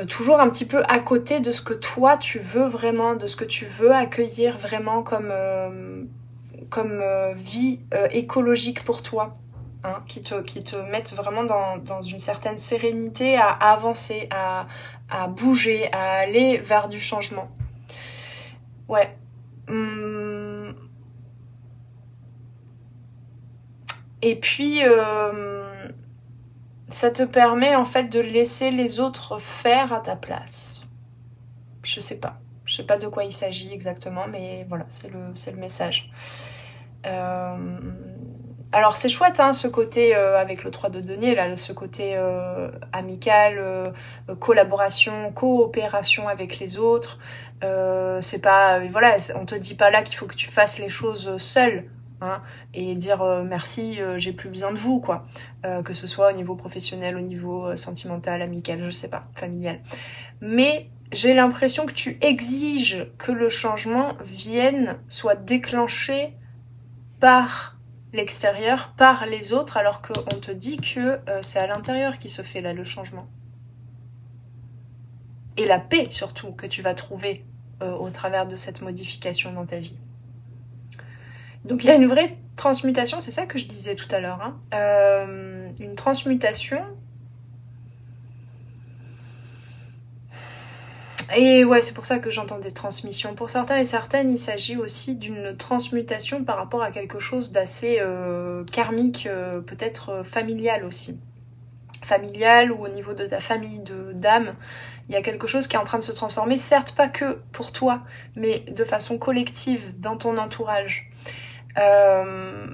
Toujours un petit peu à côté de ce que toi tu veux vraiment, de ce que tu veux accueillir vraiment comme vie écologique pour toi. Hein, qui te mettent vraiment dans une certaine sérénité à avancer, à bouger, à aller vers du changement. Ouais. Et puis, ça te permet en fait de laisser les autres faire à ta place. Je sais pas de quoi il s'agit exactement, mais voilà, c'est le message. Alors c'est chouette hein, ce côté avec le 3 de denier, là, ce côté amical, collaboration, coopération avec les autres. C'est pas, voilà, on te dit pas là qu'il faut que tu fasses les choses seul, hein, et dire merci, j'ai plus besoin de vous, quoi. Que ce soit au niveau professionnel, au niveau sentimental, amical, je sais pas, familial. Mais j'ai l'impression que tu exiges que le changement soit déclenché par l'extérieur, par les autres, alors qu'on te dit que c'est à l'intérieur qui se fait là le changement. Et la paix surtout que tu vas trouver au travers de cette modification dans ta vie. Donc il y a une vraie transmutation, c'est ça que je disais tout à l'heure, hein. Une transmutation Et ouais, c'est pour ça que j'entends des transmissions. Pour certains et certaines, il s'agit aussi d'une transmutation par rapport à quelque chose d'assez karmique, peut-être familial aussi. Familial ou au niveau de ta famille d'âme, il y a quelque chose qui est en train de se transformer, certes pas que pour toi, mais de façon collective dans ton entourage.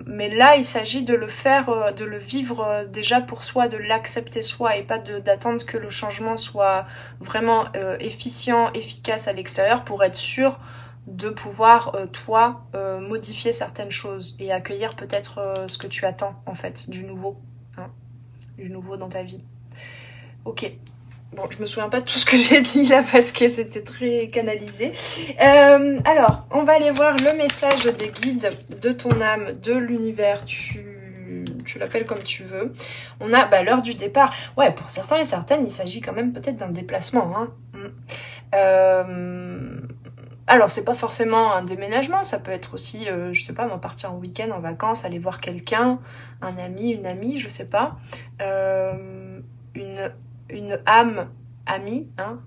Mais là, il s'agit de le faire, de le vivre déjà pour soi, de l'accepter soi et pas d'attendre que le changement soit vraiment efficient, efficace à l'extérieur pour être sûr de pouvoir, toi, modifier certaines choses et accueillir peut-être ce que tu attends, en fait, du nouveau, hein, du nouveau dans ta vie. Ok. Bon, je me souviens pas de tout ce que j'ai dit là parce que c'était très canalisé. Alors, on va aller voir le message des guides de ton âme, de l'univers. Tu l'appelles comme tu veux. On a l'heure du départ. Ouais, pour certains et certaines, il s'agit quand même peut-être d'un déplacement. Hein. Alors, c'est pas forcément un déménagement, ça peut être aussi, je sais pas, moi, partir en week-end, en vacances, aller voir quelqu'un, un ami, une amie, je sais pas. Une âme amie, hein,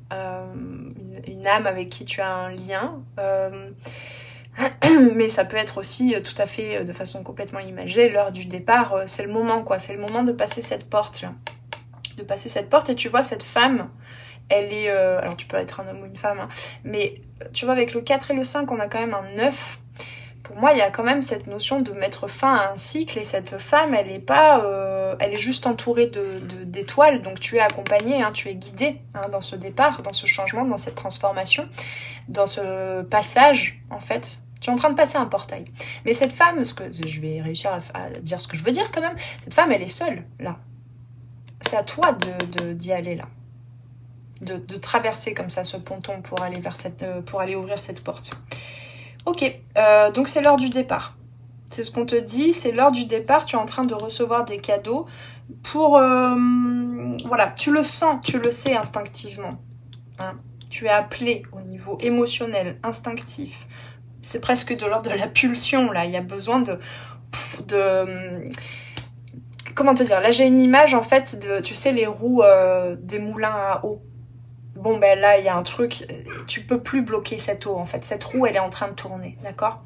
une âme avec qui tu as un lien. Mais ça peut être aussi tout à fait de façon complètement imagée, l'heure du départ, c'est le moment, quoi. C'est le moment de passer cette porte, là. De passer cette porte, et tu vois, cette femme, elle est... alors, tu peux être un homme ou une femme, hein, mais tu vois, avec le 4 et le 5, on a quand même un 9. Pour moi, il y a quand même cette notion de mettre fin à un cycle, et cette femme, elle est pas... elle est juste entourée d'étoiles, donc tu es accompagnée, hein, tu es guidée hein, dans ce départ, dans ce changement, dans cette transformation, dans ce passage, en fait. Tu es en train de passer un portail. Mais cette femme, je vais réussir à dire ce que je veux dire quand même, cette femme, elle est seule, là. C'est à toi d'y aller, là. De traverser comme ça ce ponton pour aller pour aller ouvrir cette porte. Ok, donc c'est l'heure du départ. C'est ce qu'on te dit, c'est l'heure du départ, tu es en train de recevoir des cadeaux pour... voilà, tu le sens, tu le sais instinctivement. Hein. Tu es appelé au niveau émotionnel, instinctif. C'est presque de l'ordre de la pulsion, là. Il y a besoin de comment te dire? Là, j'ai une image, en fait, de, tu sais, les roues des moulins à eau. Bon, ben là, il y a un truc, tu peux plus bloquer cette eau, en fait. Cette roue, elle est en train de tourner, d'accord?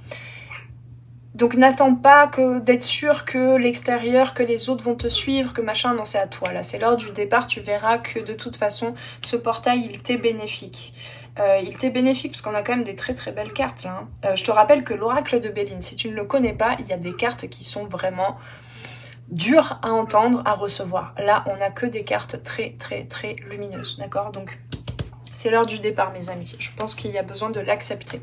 Donc, n'attends pas d'être sûr que l'extérieur, que les autres vont te suivre, que machin, non, c'est à toi, là. C'est l'heure du départ, tu verras que, de toute façon, ce portail, il t'est bénéfique. Il t'est bénéfique parce qu'on a quand même des très très belles cartes, là. Hein. Je te rappelle que l'oracle de Béline, si tu ne le connais pas, il y a des cartes qui sont vraiment dures à entendre, à recevoir. Là, on n'a que des cartes très très très lumineuses, d'accord? Donc, c'est l'heure du départ, mes amis. Je pense qu'il y a besoin de l'accepter.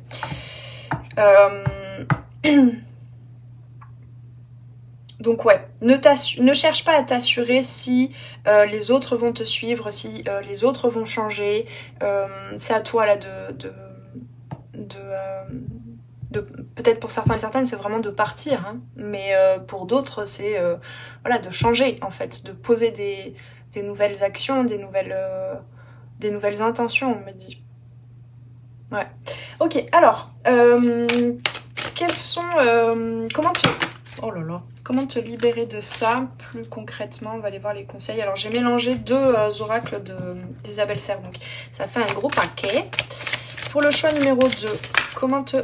Donc ouais, ne cherche pas à t'assurer si les autres vont te suivre, si les autres vont changer. C'est à toi là de peut-être pour certains et certaines, c'est vraiment de partir. Hein, mais pour d'autres, c'est voilà, de changer en fait, de poser des nouvelles actions, des nouvelles intentions, on me dit. Ouais. Ok, alors, quels sont... Oh là là. Comment te libérer de ça plus concrètement? On va aller voir les conseils. Alors, j'ai mélangé deux oracles d'Isabelle Serre. Donc, ça fait un gros paquet. Pour le choix numéro 2, comment te...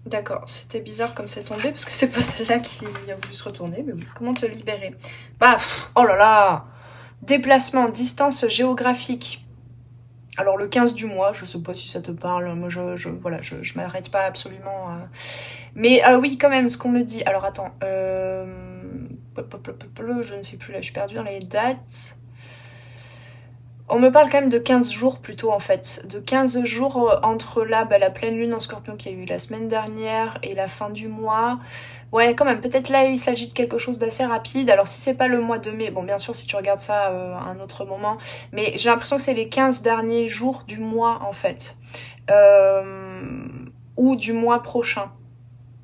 D'accord, c'était bizarre comme c'est tombé parce que c'est pas celle-là qui a voulu se retourner. Mais oui, comment te libérer? Bah, oh là là! Déplacement, distance géographique. Alors le 15 du mois, je sais pas si ça te parle, moi voilà, je m'arrête pas absolument. Mais oui, quand même, ce qu'on me dit. Alors attends, je ne sais plus là, je suis perdue dans les dates. On me parle quand même de 15 jours plutôt en fait. De 15 jours entre là, la pleine lune en scorpion qu'il y a eu la semaine dernière et la fin du mois. Ouais, quand même, peut-être là il s'agit de quelque chose d'assez rapide. Alors si c'est pas le mois de mai, bon bien sûr si tu regardes ça à un autre moment, mais j'ai l'impression que c'est les 15 derniers jours du mois en fait. Ou du mois prochain.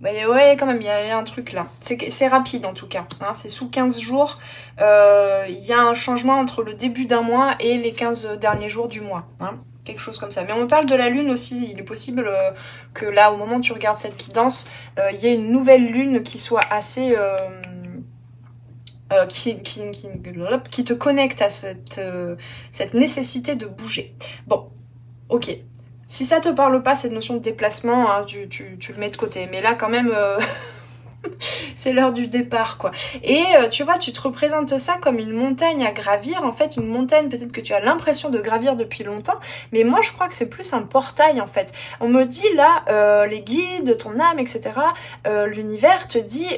Mais ouais, quand même, il y a un truc là. C'est rapide en tout cas. Hein, c'est sous 15 jours. Il y a un changement entre le début d'un mois et les 15 derniers jours du mois. Hein, quelque chose comme ça. Mais on me parle de la lune aussi. Il est possible que là, au moment où tu regardes cette guidance, il y ait une nouvelle lune qui soit assez... qui te connecte à cette nécessité de bouger. Bon. Ok. Si ça te parle pas, cette notion de déplacement, hein, tu le mets de côté. Mais là, quand même, c'est l'heure du départ, quoi. Et tu vois, tu te représentes ça comme une montagne à gravir. En fait, une montagne, peut-être que tu as l'impression de gravir depuis longtemps. Mais moi, je crois que c'est plus un portail, en fait. On me dit, là, les guides, ton âme, etc., l'univers te dit...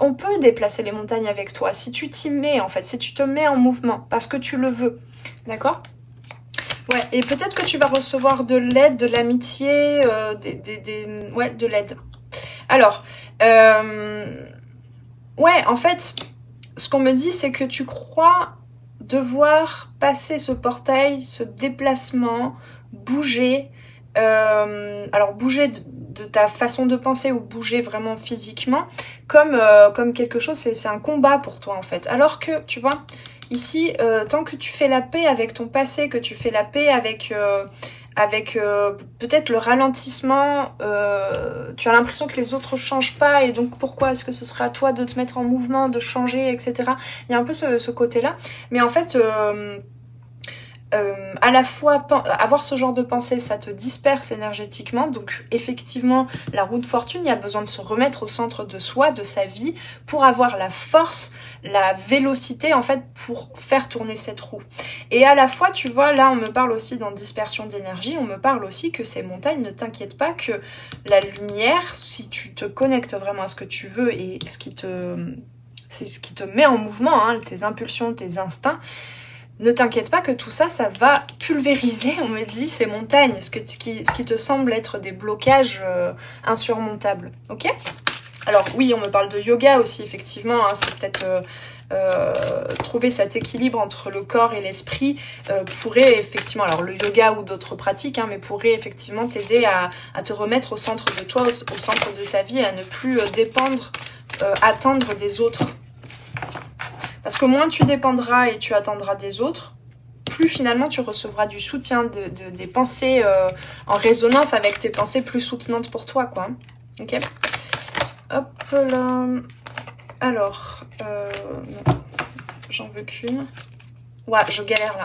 On peut déplacer les montagnes avec toi, si tu t'y mets, en fait, si tu te mets en mouvement, parce que tu le veux. D'accord ? Ouais, et peut-être que tu vas recevoir de l'aide, de l'amitié, ouais, de l'aide. Alors, ouais, en fait, ce qu'on me dit, c'est que tu crois devoir passer ce portail, ce déplacement, bouger. Alors, bouger de ta façon de penser ou bouger vraiment physiquement, comme quelque chose, c'est un combat pour toi, en fait. Alors que, tu vois... Ici, tant que tu fais la paix avec ton passé, que tu fais la paix avec peut-être le ralentissement, tu as l'impression que les autres changent pas et donc pourquoi est-ce que ce serait à toi de te mettre en mouvement, de changer, etc. Il y a un peu ce côté-là. Mais en fait... à la fois avoir ce genre de pensée, ça te disperse énergétiquement, donc effectivement la roue de fortune, il y a besoin de se remettre au centre de soi, de sa vie, pour avoir la force, la vélocité en fait pour faire tourner cette roue. Et à la fois, tu vois, là on me parle aussi dans dispersion d'énergie, on me parle aussi que ces montagnes, ne t'inquiète pas que la lumière, si tu te connectes vraiment à ce que tu veux et c'est ce qui te met en mouvement, hein, tes impulsions, tes instincts, ne t'inquiète pas que tout ça, ça va pulvériser, on me dit, ces montagnes, ce qui te semble être des blocages insurmontables, ok ? Alors oui, on me parle de yoga aussi, effectivement, hein, c'est peut-être trouver cet équilibre entre le corps et l'esprit pourrait effectivement, alors le yoga ou d'autres pratiques, hein, mais pourrait effectivement t'aider à te remettre au centre de toi, au centre de ta vie, à ne plus dépendre, attendre des autres. Parce que moins tu dépendras et tu attendras des autres, plus finalement tu recevras du soutien, des pensées en résonance avec tes pensées plus soutenantes pour toi, quoi. Ok ? Hop là. Alors, non, j'en veux qu'une. Ouais, je galère là.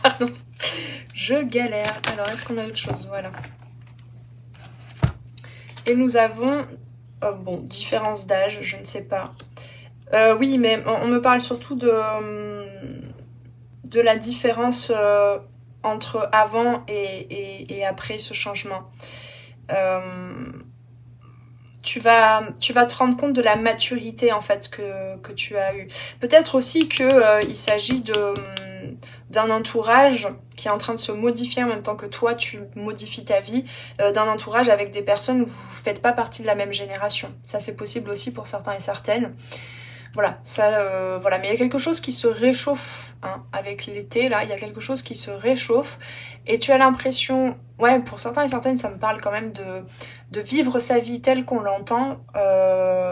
Pardon. Je galère. Alors, est-ce qu'on a autre chose ? Voilà. Et nous avons, bon, différence d'âge, je ne sais pas. Oui, mais on me parle surtout de la différence entre avant et après ce changement. Tu vas te rendre compte de la maturité en fait que tu as eue. Peut-être aussi que il s'agit d'un entourage qui est en train de se modifier en même temps que toi tu modifies ta vie, d'un entourage avec des personnes où vous ne faites pas partie de la même génération. Ça c'est possible aussi pour certains et certaines. Voilà, ça, voilà. Mais il y a quelque chose qui se réchauffe, hein, avec l'été, là, il y a quelque chose qui se réchauffe, et tu as l'impression, ouais, pour certains et certaines, ça me parle quand même de vivre sa vie telle qu'on l'entend,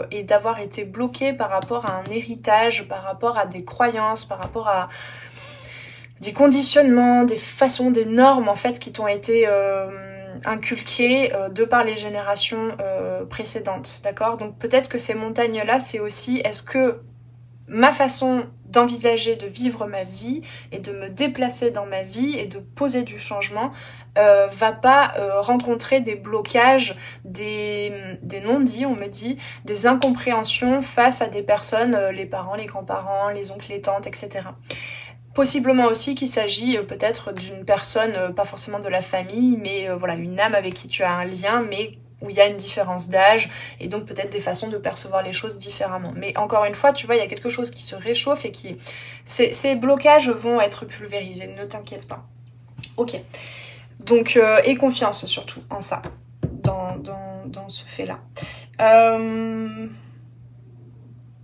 et d'avoir été bloqué par rapport à un héritage, par rapport à des croyances, par rapport à des conditionnements, des façons, des normes, en fait, qui t'ont été inculquées de par les générations précédentes, d'accord ? Donc peut-être que ces montagnes-là, c'est aussi, est-ce que ma façon d'envisager, de vivre ma vie et de me déplacer dans ma vie et de poser du changement va pas rencontrer des blocages, des non-dits, on me dit, des incompréhensions face à des personnes, les parents, les grands-parents, les oncles, les tantes, etc. Possiblement aussi qu'il s'agit peut-être d'une personne, pas forcément de la famille, mais voilà, une âme avec qui tu as un lien, mais où il y a une différence d'âge, et donc peut-être des façons de percevoir les choses différemment. Mais encore une fois, tu vois, il y a quelque chose qui se réchauffe et qui... Ces blocages vont être pulvérisés, ne t'inquiète pas. Ok. Donc, et confiance surtout en ça, dans ce fait-là.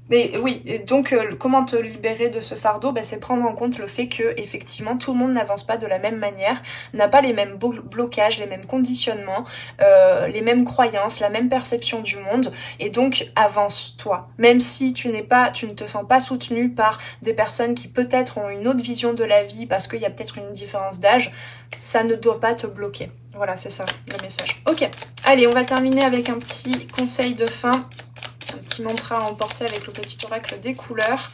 Mais oui, donc comment te libérer de ce fardeau ? C'est prendre en compte le fait que effectivement tout le monde n'avance pas de la même manière, n'a pas les mêmes blocages, les mêmes conditionnements, les mêmes croyances, la même perception du monde, et donc avance toi. Même si tu ne te sens pas soutenu par des personnes qui peut-être ont une autre vision de la vie parce qu'il y a peut-être une différence d'âge, ça ne doit pas te bloquer. Voilà, c'est ça le message. Ok, allez, on va terminer avec un petit conseil de fin. Un petit mantra à emporter avec le petit oracle des couleurs.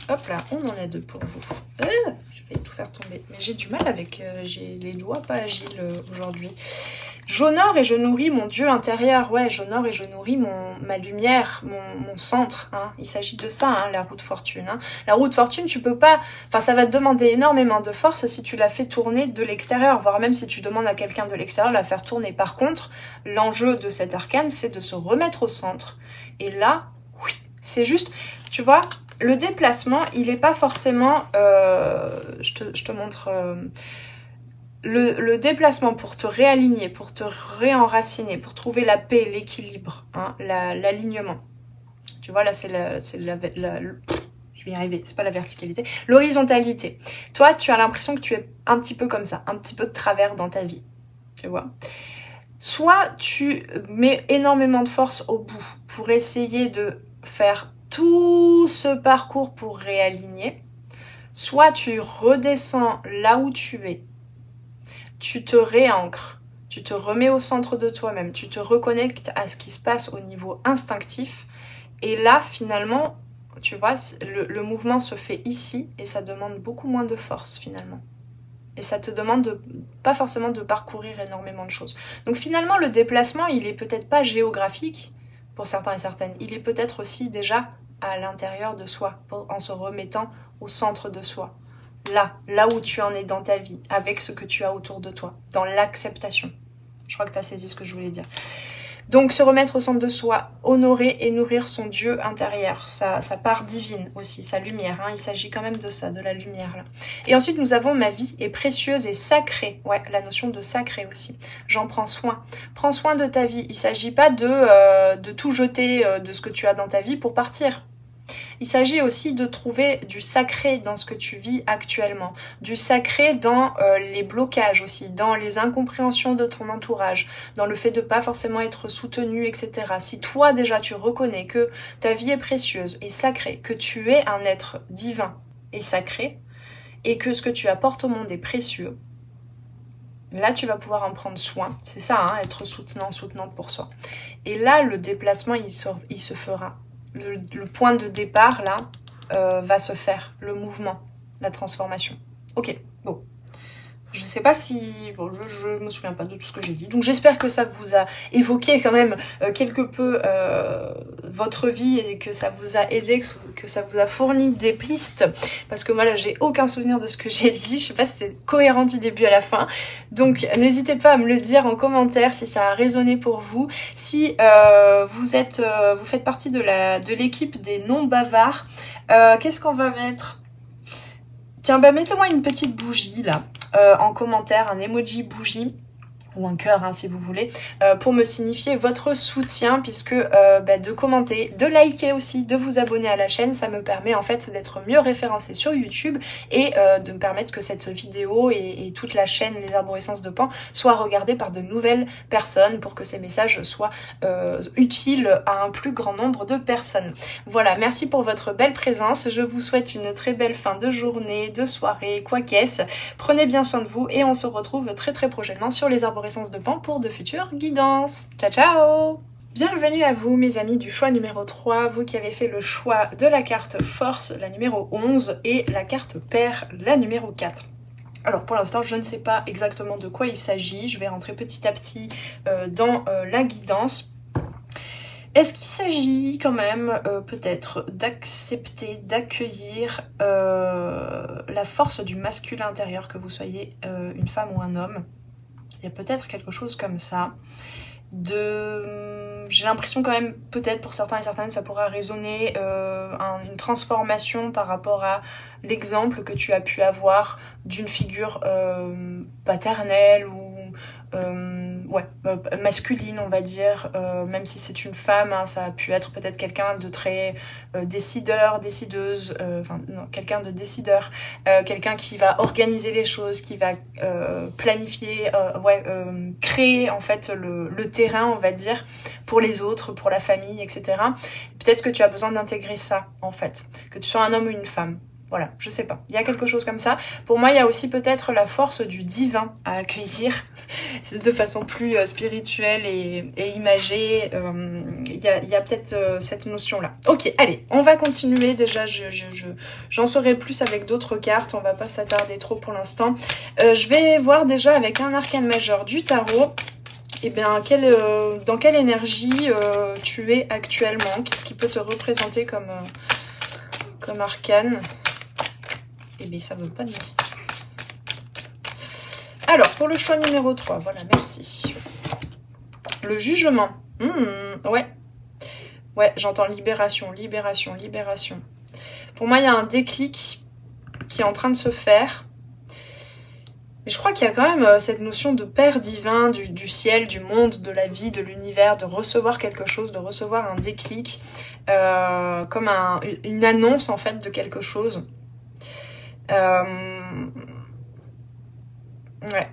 Hop là, on en a deux pour vous. Je vais tout faire tomber. Mais j'ai du mal avec... j'ai les doigts pas agiles aujourd'hui. J'honore et je nourris mon Dieu intérieur. Ouais, j'honore et je nourris ma lumière, mon centre. Hein. Il s'agit de ça, hein, la roue de fortune. Hein. La roue de fortune, tu peux pas... Enfin, ça va te demander énormément de force si tu la fais tourner de l'extérieur, voire même si tu demandes à quelqu'un de l'extérieur de la faire tourner. Par contre, l'enjeu de cet arcane, c'est de se remettre au centre. Et là, oui, c'est juste... Tu vois, le déplacement, il n'est pas forcément... je te montre... Le déplacement pour te réaligner, pour te réenraciner, pour trouver la paix, l'équilibre, hein, l'alignement. Tu vois, là, c'est je vais y arriver, c'est pas la verticalité. L'horizontalité. Toi, tu as l'impression que tu es un petit peu comme ça, un petit peu de travers dans ta vie. Tu vois. Soit tu mets énormément de force au bout pour essayer de faire tout ce parcours pour réaligner, soit tu redescends là où tu es, tu te réancres, tu te remets au centre de toi-même, tu te reconnectes à ce qui se passe au niveau instinctif, et là, finalement, tu vois, le mouvement se fait ici, et ça demande beaucoup moins de force, finalement. Et ça te demande pas forcément de parcourir énormément de choses. Donc finalement, le déplacement, il est peut-être pas géographique, pour certains et certaines, il est peut-être aussi déjà à l'intérieur de soi, en se remettant au centre de soi. Là où tu en es dans ta vie, avec ce que tu as autour de toi, dans l'acceptation. Je crois que tu as saisi ce que je voulais dire. Donc se remettre au centre de soi, honorer et nourrir son Dieu intérieur, sa part divine aussi, sa lumière. Hein, il s'agit quand même de ça, de la lumière là. Et ensuite nous avons ma vie est précieuse et sacrée. Ouais, la notion de sacré aussi. J'en prends soin. Prends soin de ta vie. Il s'agit pas de tout jeter de ce que tu as dans ta vie pour partir. Il s'agit aussi de trouver du sacré dans ce que tu vis actuellement, du sacré dans les blocages aussi, dans les incompréhensions de ton entourage, dans le fait de pas forcément être soutenu, etc. Si toi déjà tu reconnais que ta vie est précieuse et sacrée, que tu es un être divin et sacré, et que ce que tu apportes au monde est précieux, là tu vas pouvoir en prendre soin. C'est ça, hein, être soutenant, soutenante pour soi. Et là le déplacement il se fera. Le point de départ, là, va se faire. Le mouvement, la transformation. Ok, bon. Je sais pas si... Bon, je me souviens pas de tout ce que j'ai dit. Donc j'espère que ça vous a évoqué quand même quelque peu votre vie et que ça vous a aidé, que ça vous a fourni des pistes. Parce que moi là, j'ai aucun souvenir de ce que j'ai dit. Je sais pas si c'était cohérent du début à la fin. Donc n'hésitez pas à me le dire en commentaire si ça a résonné pour vous. Si vous faites partie de l'équipe des non-bavards, qu'est-ce qu'on va mettre ? Tiens, bah mettez-moi une petite bougie là. En commentaire, un emoji bougie ou un cœur hein, si vous voulez, pour me signifier votre soutien, puisque de commenter, de liker aussi, de vous abonner à la chaîne, ça me permet en fait d'être mieux référencé sur YouTube et de me permettre que cette vidéo et toute la chaîne Les Arborescences de Pan soit regardée par de nouvelles personnes pour que ces messages soient utiles à un plus grand nombre de personnes. Voilà, merci pour votre belle présence, je vous souhaite une très belle fin de journée, de soirée, quoi qu'est-ce. Prenez bien soin de vous et on se retrouve très très prochainement sur Les Arborescences de Pan pour de futures guidances. Ciao ciao! Bienvenue à vous mes amis du choix numéro 3, vous qui avez fait le choix de la carte Force, la numéro 11, et la carte Pair, la numéro 4. Alors pour l'instant je ne sais pas exactement de quoi il s'agit, je vais rentrer petit à petit dans la guidance. Est-ce qu'il s'agit quand même peut-être d'accepter, d'accueillir la force du masculin intérieur, que vous soyez une femme ou un homme? Il y a peut-être quelque chose comme ça. J'ai l'impression quand même, peut-être pour certains et certaines, ça pourra résonner une transformation par rapport à l'exemple que tu as pu avoir d'une figure paternelle ou masculine, on va dire, même si c'est une femme, hein, ça a pu être peut-être quelqu'un de très décideur, décideuse, quelqu'un de décideur, quelqu'un qui va organiser les choses, qui va planifier, créer en fait le terrain, on va dire, pour les autres, pour la famille, etc. Peut-être que tu as besoin d'intégrer ça, en fait, que tu sois un homme ou une femme. Voilà, je sais pas. Il y a quelque chose comme ça. Pour moi, il y a aussi peut-être la force du divin à accueillir de façon plus spirituelle et imagée. Il y a peut-être cette notion-là. Ok, allez, on va continuer. Déjà, j'en saurai plus avec d'autres cartes. On va pas s'attarder trop pour l'instant. Je vais voir déjà avec un arcane majeur du tarot. Eh bien, dans quelle énergie tu es actuellement? Qu'est-ce qui peut te représenter comme arcane? Eh bien, ça veut pas dire. Alors, pour le choix numéro 3, voilà, merci. Le jugement. Ouais. Ouais, j'entends libération, libération, libération. Pour moi, il y a un déclic qui est en train de se faire. Mais je crois qu'il y a quand même cette notion de père divin, du ciel, du monde, de la vie, de l'univers, de recevoir quelque chose, de recevoir un déclic, comme une annonce en fait de quelque chose. Ouais.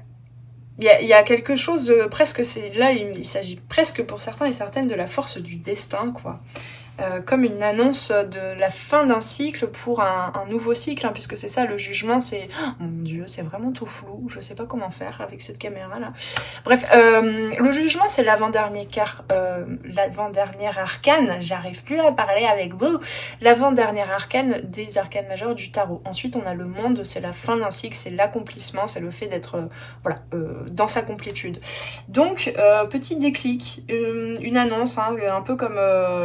Il y a quelque chose de presque, il s'agit presque pour certains et certaines de la force du destin, quoi. Comme une annonce de la fin d'un cycle pour un nouveau cycle, hein, puisque c'est ça le jugement, c'est... Oh, mon Dieu, c'est vraiment tout flou, je sais pas comment faire avec cette caméra-là. Bref, le jugement, c'est l'avant-dernier arcane, j'arrive plus à parler avec vous, l'avant-dernier arcane des arcanes majeurs du tarot. Ensuite, on a le monde, c'est la fin d'un cycle, c'est l'accomplissement, c'est le fait d'être dans sa complétude. Donc, petit déclic, une annonce, hein, un peu comme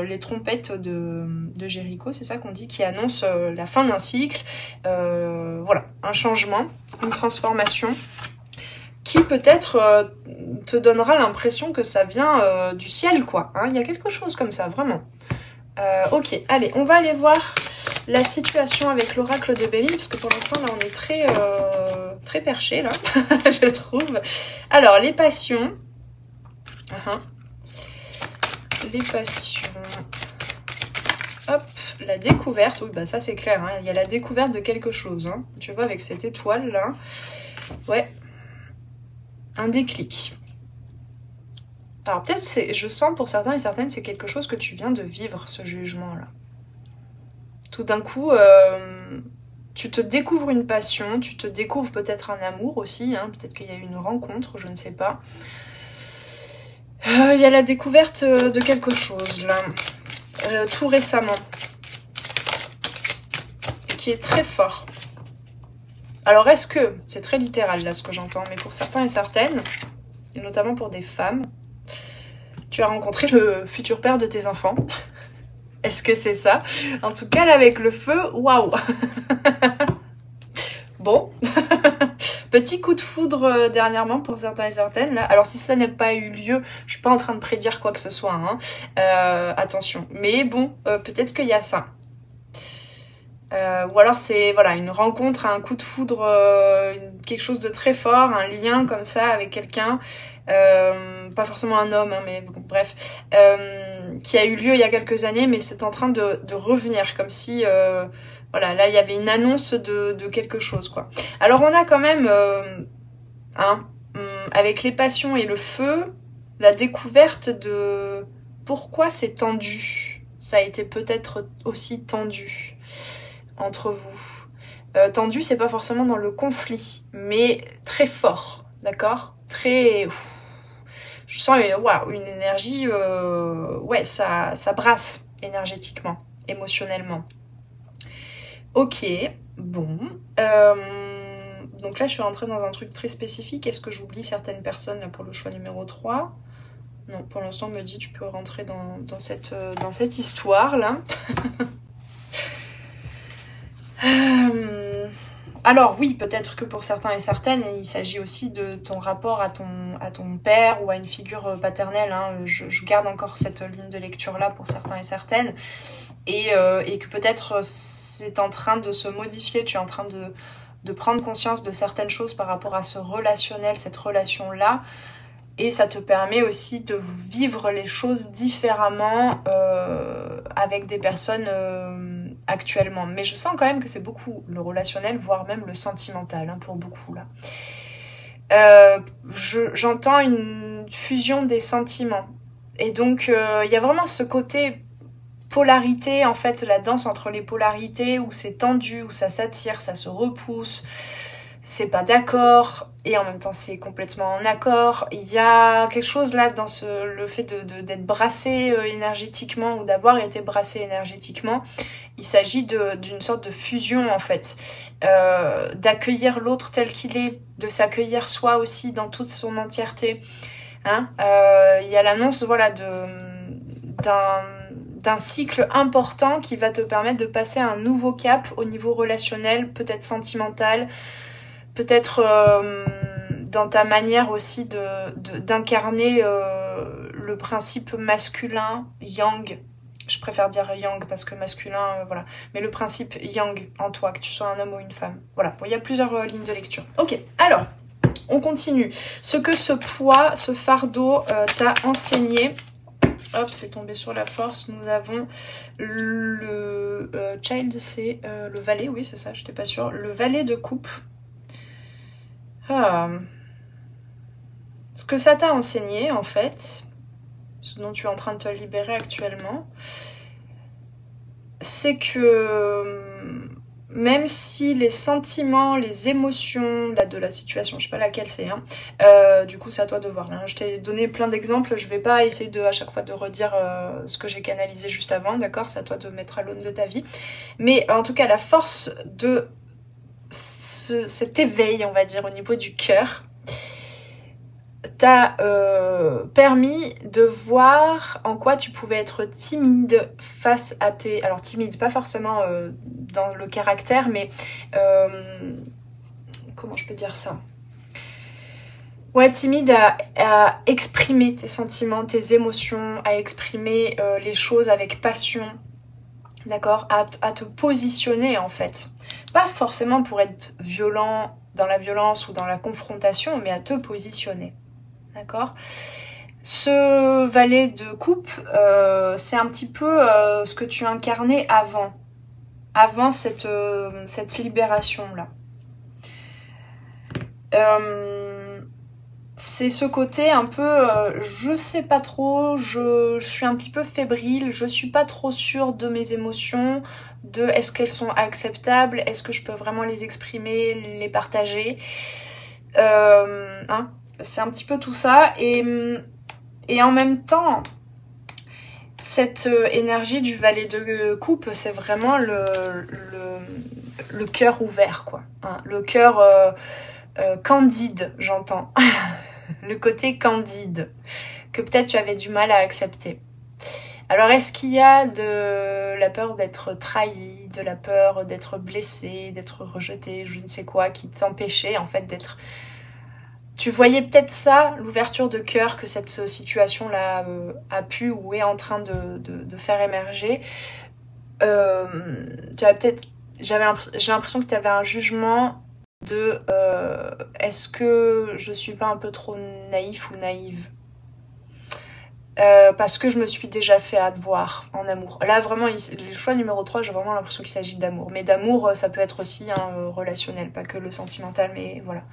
les trompettes de Jéricho, c'est ça qu'on dit, qui annonce la fin d'un cycle, voilà, un changement, une transformation, qui peut-être te donnera l'impression que ça vient du ciel, quoi. Hein, il y a quelque chose comme ça, vraiment. Ok, allez, on va aller voir la situation avec l'oracle de Béline, parce que pour l'instant, là, on est très perché, là, je trouve. Alors, les passions. Les passions... Hop, la découverte, oui bah ça c'est clair, hein. Il y a la découverte de quelque chose, hein. Tu vois avec cette étoile là, ouais, un déclic. Alors peut-être, je sens pour certains et certaines, c'est quelque chose que tu viens de vivre, ce jugement là. Tout d'un coup, tu te découvres une passion, tu te découvres peut-être un amour aussi, hein. Peut-être qu'il y a eu une rencontre, je ne sais pas. Il y a la découverte de quelque chose là. Tout récemment, qui est très fort. Alors est-ce que, c'est très littéral là ce que j'entends, mais pour certains et certaines, et notamment pour des femmes, tu as rencontré le futur père de tes enfants. Est-ce que c'est ça? En tout cas là avec le feu, waouh. Bon. Petit coup de foudre dernièrement pour certains et certaines. Là. Alors si ça n'a pas eu lieu, je suis pas en train de prédire quoi que ce soit. Hein. Attention. Mais bon, peut-être qu'il y a ça. Ou alors c'est voilà une rencontre, un coup de foudre, quelque chose de très fort, un lien comme ça avec quelqu'un. Pas forcément un homme, hein, mais bon, bref. Qui a eu lieu il y a quelques années, mais c'est en train de revenir. Comme si... voilà, là, il y avait une annonce de quelque chose, quoi. Alors, on a quand même, avec les passions et le feu, la découverte de pourquoi c'est tendu. Ça a été peut-être aussi tendu entre vous. Tendu, c'est pas forcément dans le conflit, mais très fort, d'accord? Très... je sens une énergie... ouais, ça brasse énergétiquement, émotionnellement. Ok, bon. Donc là, je suis rentrée dans un truc très spécifique. Est-ce que j'oublie certaines personnes là, pour le choix numéro 3? Non, pour l'instant, on me dit tu peux rentrer dans cette histoire-là. Alors oui, peut-être que pour certains et certaines, il s'agit aussi de ton rapport à ton père ou à une figure paternelle. Hein. Je garde encore cette ligne de lecture-là pour certains et certaines. Et que peut-être c'est en train de se modifier, tu es en train de prendre conscience de certaines choses par rapport à ce relationnel, cette relation-là. Et ça te permet aussi de vivre les choses différemment avec des personnes actuellement. Mais je sens quand même que c'est beaucoup le relationnel, voire même le sentimental, hein, pour beaucoup là. J'entends une fusion des sentiments. Et donc, il y a vraiment ce côté polarité, en fait, la danse entre les polarités, où c'est tendu, où ça s'attire, ça se repousse, c'est pas d'accord, et en même temps c'est complètement en accord. Il y a quelque chose là dans le fait d'être brassé énergétiquement, ou d'avoir été brassé énergétiquement. Il s'agit d'une sorte de fusion, en fait, d'accueillir l'autre tel qu'il est, de s'accueillir soi aussi dans toute son entièreté. Hein, il y a l'annonce, voilà, d'un cycle important qui va te permettre de passer à un nouveau cap au niveau relationnel, peut-être sentimental, peut-être dans ta manière aussi d'incarner le principe masculin, yang. Je préfère dire yang parce que masculin, voilà. Mais le principe yang en toi, que tu sois un homme ou une femme. Voilà, bon, il y a plusieurs lignes de lecture. Ok, alors, on continue. Ce que ce poids, ce fardeau t'a enseigné. Hop, c'est tombé sur la force. Nous avons le child, c'est le valet, oui, c'est ça, j'étais pas sûre. Le valet de coupe. Ah. Ce que ça t'a enseigné, en fait, ce dont tu es en train de te libérer actuellement, c'est que même si les sentiments, les émotions là, de la situation, je sais pas laquelle c'est, hein, du coup c'est à toi de voir. Hein. Je t'ai donné plein d'exemples, je vais pas essayer à chaque fois de redire ce que j'ai canalisé juste avant, d'accord? C'est à toi de mettre à l'aune de ta vie. Mais en tout cas, la force de cet éveil, on va dire, au niveau du cœur, t'a permis de voir en quoi tu pouvais être timide face à tes... Alors timide, pas forcément dans le caractère, mais... comment je peux dire ça? Ouais, timide à exprimer tes sentiments, tes émotions, à exprimer les choses avec passion, d'accord? À te positionner, en fait. Pas forcément pour être violent dans la violence ou dans la confrontation, mais à te positionner. D'accord. Ce valet de coupe, c'est un petit peu ce que tu incarnais avant cette libération-là. C'est ce côté un peu, je sais pas trop, je suis un petit peu fébrile, je suis pas trop sûre de mes émotions, de est-ce qu'elles sont acceptables, est-ce que je peux vraiment les exprimer, les partager, hein. C'est un petit peu tout ça, et en même temps, cette énergie du valet de coupe, c'est vraiment le cœur ouvert, quoi. Hein, le cœur candide, j'entends. Le côté candide, que peut-être tu avais du mal à accepter. Alors, est-ce qu'il y a de la peur d'être trahi, de la peur d'être blessé, d'être rejeté, je ne sais quoi, qui t'empêchait en fait d'être... Tu voyais peut-être ça, l'ouverture de cœur que cette situation-là a pu ou est en train de faire émerger. J'ai l'impression que tu avais un jugement de est-ce que je suis pas un peu trop naïf ou naïve, parce que je me suis déjà fait avoir en amour. Là vraiment, le choix numéro 3, j'ai vraiment l'impression qu'il s'agit d'amour. Mais d'amour, ça peut être aussi relationnel, pas que le sentimental, mais voilà.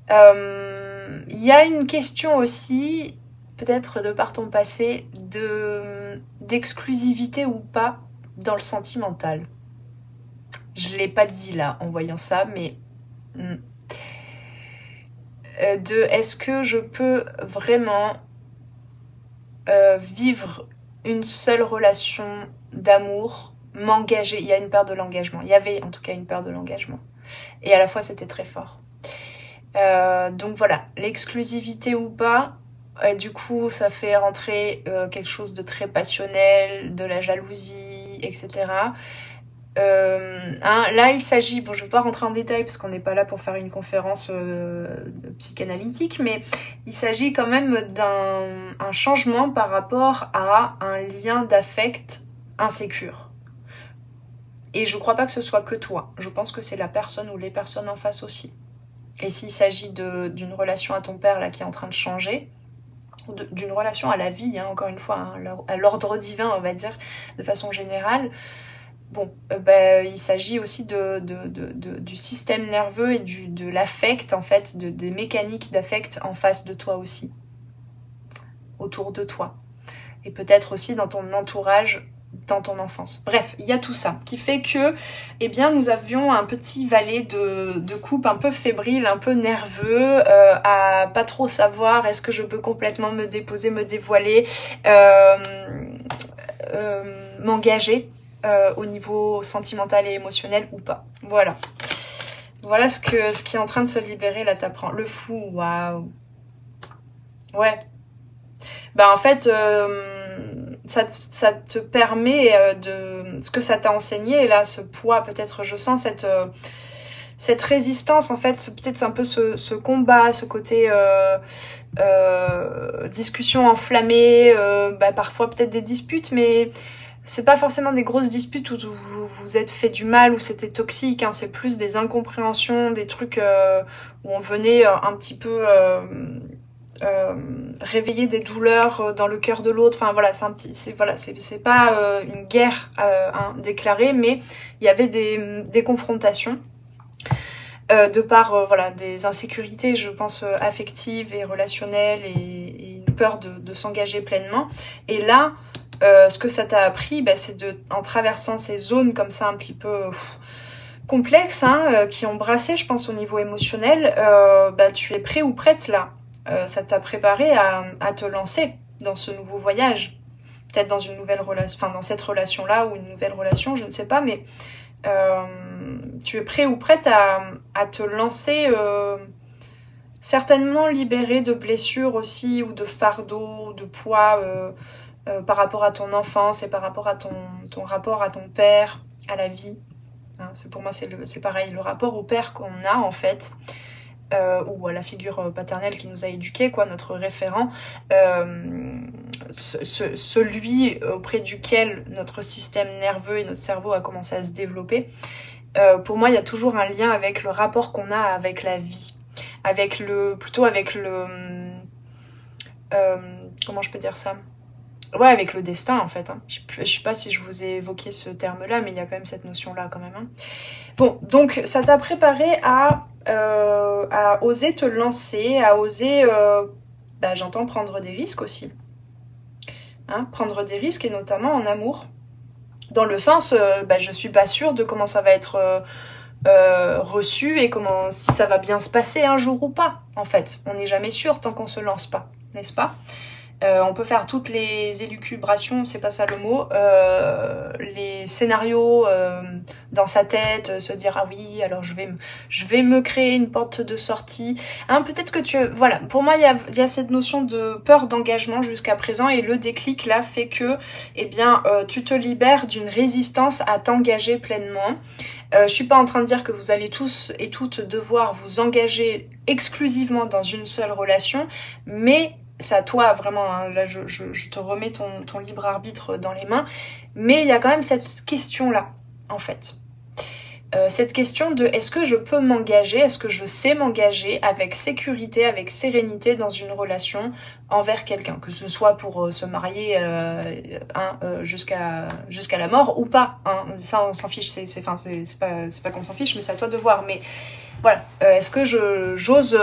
Il y a une question aussi, peut-être de par ton passé, d'exclusivité ou pas dans le sentimental. Je l'ai pas dit là en voyant ça, mais est-ce que je peux vraiment vivre une seule relation d'amour, m'engager. Il y a une peur de l'engagement. Il y avait en tout cas une peur de l'engagement. Et à la fois c'était très fort. Donc voilà, l'exclusivité ou pas, du coup ça fait rentrer quelque chose de très passionnel, de la jalousie, etc. Là il s'agit, bon je ne vais pas rentrer en détail parce qu'on n'est pas là pour faire une conférence psychanalytique, mais il s'agit quand même d'un changement par rapport à un lien d'affect insécure. Et je crois pas que ce soit que toi, je pense que c'est la personne ou les personnes en face aussi. Et s'il s'agit d'une relation à ton père là qui est en train de changer, ou d'une relation à la vie, hein, encore une fois, hein, à l'ordre divin on va dire, de façon générale, bon, il s'agit aussi du système nerveux et de l'affect en fait, des mécaniques d'affect en face de toi aussi, autour de toi. Et peut-être aussi dans ton entourage dans ton enfance. Bref, il y a tout ça qui fait que, eh bien, nous avions un petit valet de couple un peu fébrile, un peu nerveux, à pas trop savoir est-ce que je peux complètement me déposer, me dévoiler, m'engager au niveau sentimental et émotionnel ou pas. Voilà. Voilà ce qui est en train de se libérer là, t'apprends. Le fou, waouh. Ouais. Bah en fait, ça te permet de... Ce que ça t'a enseigné, là, ce poids, peut-être je sens cette résistance, en fait, peut-être un peu ce combat, ce côté discussion enflammée, parfois peut-être des disputes, mais c'est pas forcément des grosses disputes où vous vous êtes fait du mal, où c'était toxique, hein, c'est plus des incompréhensions, des trucs où on venait un petit peu... réveiller des douleurs dans le cœur de l'autre. Enfin voilà, c'est pas une guerre déclarée, mais il y avait des confrontations de par voilà des insécurités, je pense affectives et relationnelles et une peur de s'engager pleinement. Et là, ce que ça t'a appris, c'est en traversant ces zones comme ça un petit peu complexes, qui ont brassé, je pense, au niveau émotionnel, tu es prêt ou prête là. Ça t'a préparé à te lancer dans ce nouveau voyage. Peut-être dans une nouvelle relation, enfin dans cette relation-là ou une nouvelle relation, je ne sais pas, mais tu es prêt ou prête à te lancer, certainement libéré de blessures aussi, ou de fardeaux, de poids par rapport à ton enfance et par rapport à ton rapport à ton père, à la vie. Hein, pour moi, c'est pareil, le rapport au père qu'on a en fait. Ou à la figure paternelle qui nous a éduqués, quoi, notre référent, celui auprès duquel notre système nerveux et notre cerveau a commencé à se développer. Pour moi, il y a toujours un lien avec le rapport qu'on a avec la vie, comment je peux dire ça ? Ouais, avec le destin en fait. Hein. Je sais pas si je vous ai évoqué ce terme-là, mais il y a quand même cette notion-là quand même. Hein. Bon, donc ça t'a préparé à oser te lancer, à oser, j'entends prendre des risques aussi. Hein, prendre des risques et notamment en amour. Dans le sens, je suis pas sûre de comment ça va être reçu et si ça va bien se passer un jour ou pas. En fait, on n'est jamais sûr tant qu'on se lance pas, n'est-ce pas ? On peut faire toutes les élucubrations, c'est pas ça le mot, les scénarios dans sa tête, se dire ah oui, alors je vais me créer une porte de sortie. Hein, peut-être que voilà, pour moi il y a cette notion de peur d'engagement jusqu'à présent et le déclic là fait que tu te libères d'une résistance à t'engager pleinement. Je suis pas en train de dire que vous allez tous et toutes devoir vous engager exclusivement dans une seule relation, mais c'est à toi vraiment, hein, là je te remets ton libre arbitre dans les mains, mais il y a quand même cette question-là, en fait. Cette question de est-ce que je peux m'engager, est-ce que je sais m'engager avec sécurité, avec sérénité dans une relation envers quelqu'un, que ce soit pour se marier jusqu'à la mort ou pas, hein, ça on s'en fiche, c'est pas qu'on s'en fiche, mais c'est à toi de voir, mais voilà, est-ce que j'ose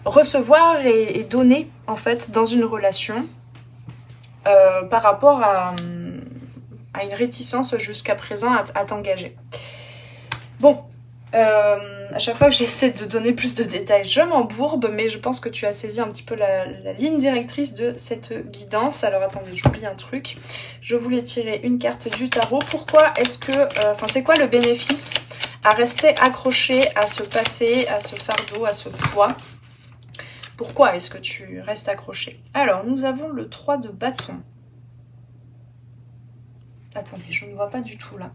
recevoir et donner en fait dans une relation par rapport à une réticence jusqu'à présent à t'engager. Bon, à chaque fois que j'essaie de donner plus de détails, je m'embourbe, mais je pense que tu as saisi un petit peu la ligne directrice de cette guidance. Alors attendez, j'oublie un truc. Je voulais tirer une carte du tarot. Pourquoi est-ce que... c'est quoi le bénéfice à rester accroché à ce passé, à ce fardeau, à ce poids ? Pourquoi est-ce que tu restes accroché ? Alors, nous avons le 3 de bâton. Attendez, je ne vois pas du tout là.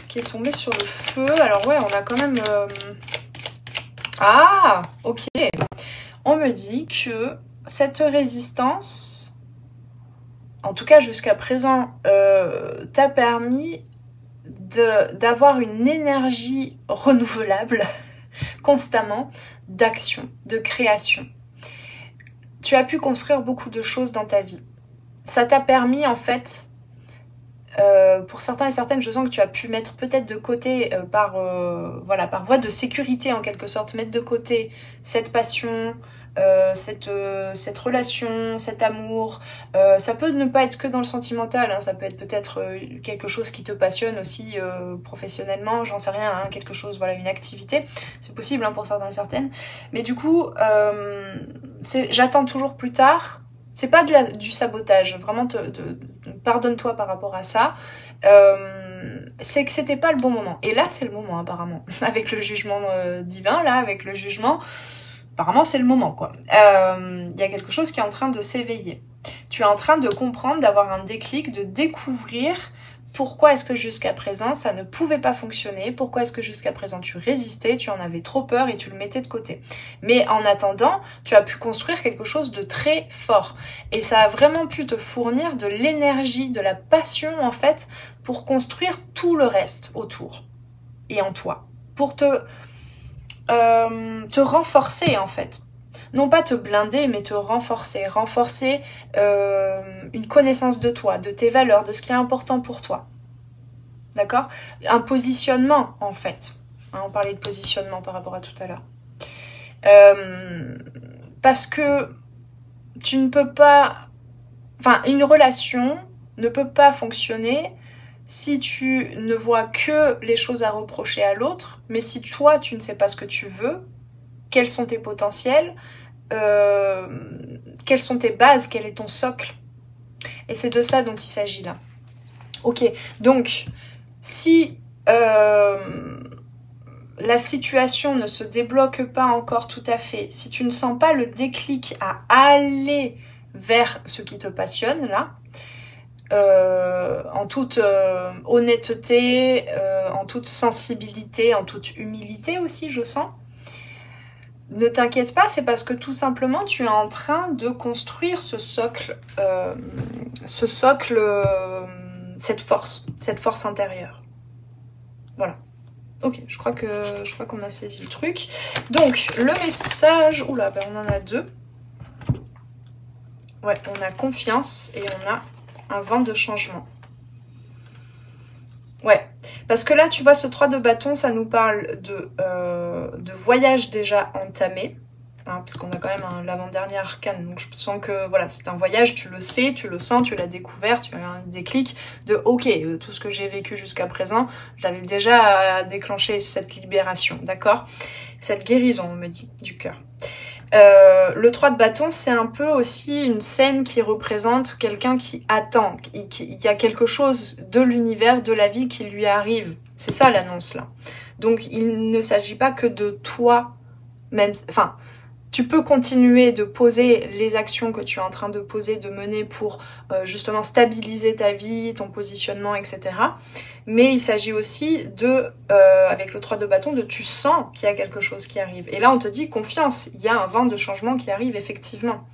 Qui est tombé sur le feu. Alors ouais, on a quand même... Ah, ok. On me dit que cette résistance, en tout cas jusqu'à présent, t'a permis d'avoir une énergie renouvelable constamment d'action, de création. Tu as pu construire beaucoup de choses dans ta vie. Ça t'a permis en fait Pour certains et certaines, je sens que tu as pu mettre peut-être de côté par voie de sécurité en quelque sorte, mettre de côté cette passion, cette relation, cet amour. Ça peut ne pas être que dans le sentimental, hein, ça peut être peut-être quelque chose qui te passionne aussi professionnellement, j'en sais rien, hein, quelque chose, voilà, une activité, c'est possible hein, pour certains et certaines. Mais du coup, j'attends toujours plus tard. C'est pas du sabotage, vraiment pardonne-toi par rapport à ça. C'est que c'était pas le bon moment. Et là, c'est le moment apparemment. Avec le jugement divin, là, avec le jugement, apparemment c'est le moment quoi. Y a quelque chose qui est en train de s'éveiller. Tu es en train de comprendre, d'avoir un déclic, de découvrir pourquoi est-ce que jusqu'à présent ça ne pouvait pas fonctionner, pourquoi est-ce que jusqu'à présent tu résistais, tu en avais trop peur et tu le mettais de côté. Mais en attendant, tu as pu construire quelque chose de très fort. Et ça a vraiment pu te fournir de l'énergie, de la passion en fait, pour construire tout le reste autour et en toi. Pour te renforcer en fait. Non pas te blinder, mais te renforcer. Renforcer une connaissance de toi, de tes valeurs, de ce qui est important pour toi. D'accord ? Un positionnement, en fait. Hein, on parlait de positionnement par rapport à tout à l'heure. Parce que tu ne peux pas... Enfin, une relation ne peut pas fonctionner si tu ne vois que les choses à reprocher à l'autre, mais si toi, tu ne sais pas ce que tu veux, quels sont tes potentiels, quelles sont tes bases, quel est ton socle. Et c'est de ça dont il s'agit là. Ok, donc si la situation ne se débloque pas encore tout à fait, si tu ne sens pas le déclic à aller vers ce qui te passionne là, en toute honnêteté, en toute sensibilité, en toute humilité aussi je sens, ne t'inquiète pas, c'est parce que tout simplement tu es en train de construire ce socle, cette force intérieure. Voilà. Ok, je crois qu'on a saisi le truc. Donc, le message... Oula, ben on en a deux. Ouais, on a confiance et on a un vent de changement. Ouais, parce que là, tu vois, ce 3 de bâton, ça nous parle de voyage déjà entamé. Hein, parce qu'on a quand même l'avant-dernier arcane. Donc, je sens que, voilà, c'est un voyage, tu le sais, tu le sens, tu l'as découvert, tu as un déclic de, ok, tout ce que j'ai vécu jusqu'à présent, j'avais déjà déclenché cette libération, d'accord ? Cette guérison, on me dit, du cœur. Le 3 de bâton, c'est un peu aussi une scène qui représente quelqu'un qui attend, il y a quelque chose de l'univers, de la vie qui lui arrive. C'est ça l'annonce là. Donc il ne s'agit pas que de toi, même, enfin, tu peux continuer de poser les actions que tu es en train de poser, de mener pour justement stabiliser ta vie, ton positionnement, etc. Mais il s'agit aussi de, avec le 3 de bâton, de tu sens qu'il y a quelque chose qui arrive. Et là, on te dit confiance, il y a un vent de changement qui arrive, effectivement.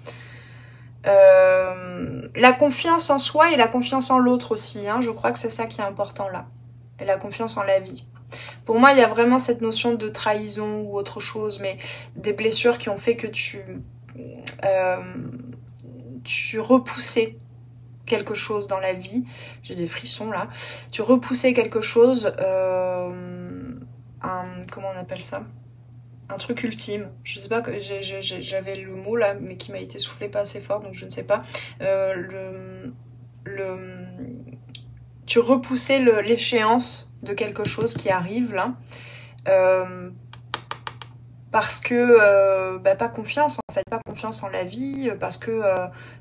La confiance en soi et la confiance en l'autre aussi, hein, je crois que c'est ça qui est important là. Et la confiance en la vie. Pour moi, il y a vraiment cette notion de trahison ou autre chose, mais des blessures qui ont fait que tu repoussais quelque chose dans la vie. J'ai des frissons là. Tu repoussais quelque chose, comment on appelle ça ? Un truc ultime. Je sais pas, j'avais le mot là, mais qui m'a été soufflé pas assez fort, donc je ne sais pas. Tu repoussais l'échéance de quelque chose qui arrive là, parce que pas confiance en fait, pas confiance en la vie, parce que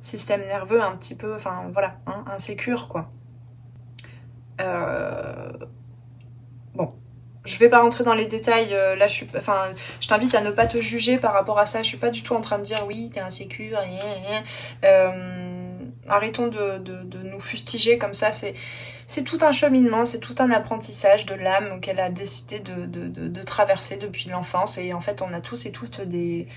système nerveux un petit peu, enfin voilà, hein, insécure quoi. Bon, je vais pas rentrer dans les détails, là je t'invite à ne pas te juger par rapport à ça, je suis pas du tout en train de dire oui t'es insécure, arrêtons de nous fustiger comme ça, c'est tout un cheminement, c'est tout un apprentissage de l'âme qu'elle a décidé de traverser depuis l'enfance. Et en fait, on a tous et toutes des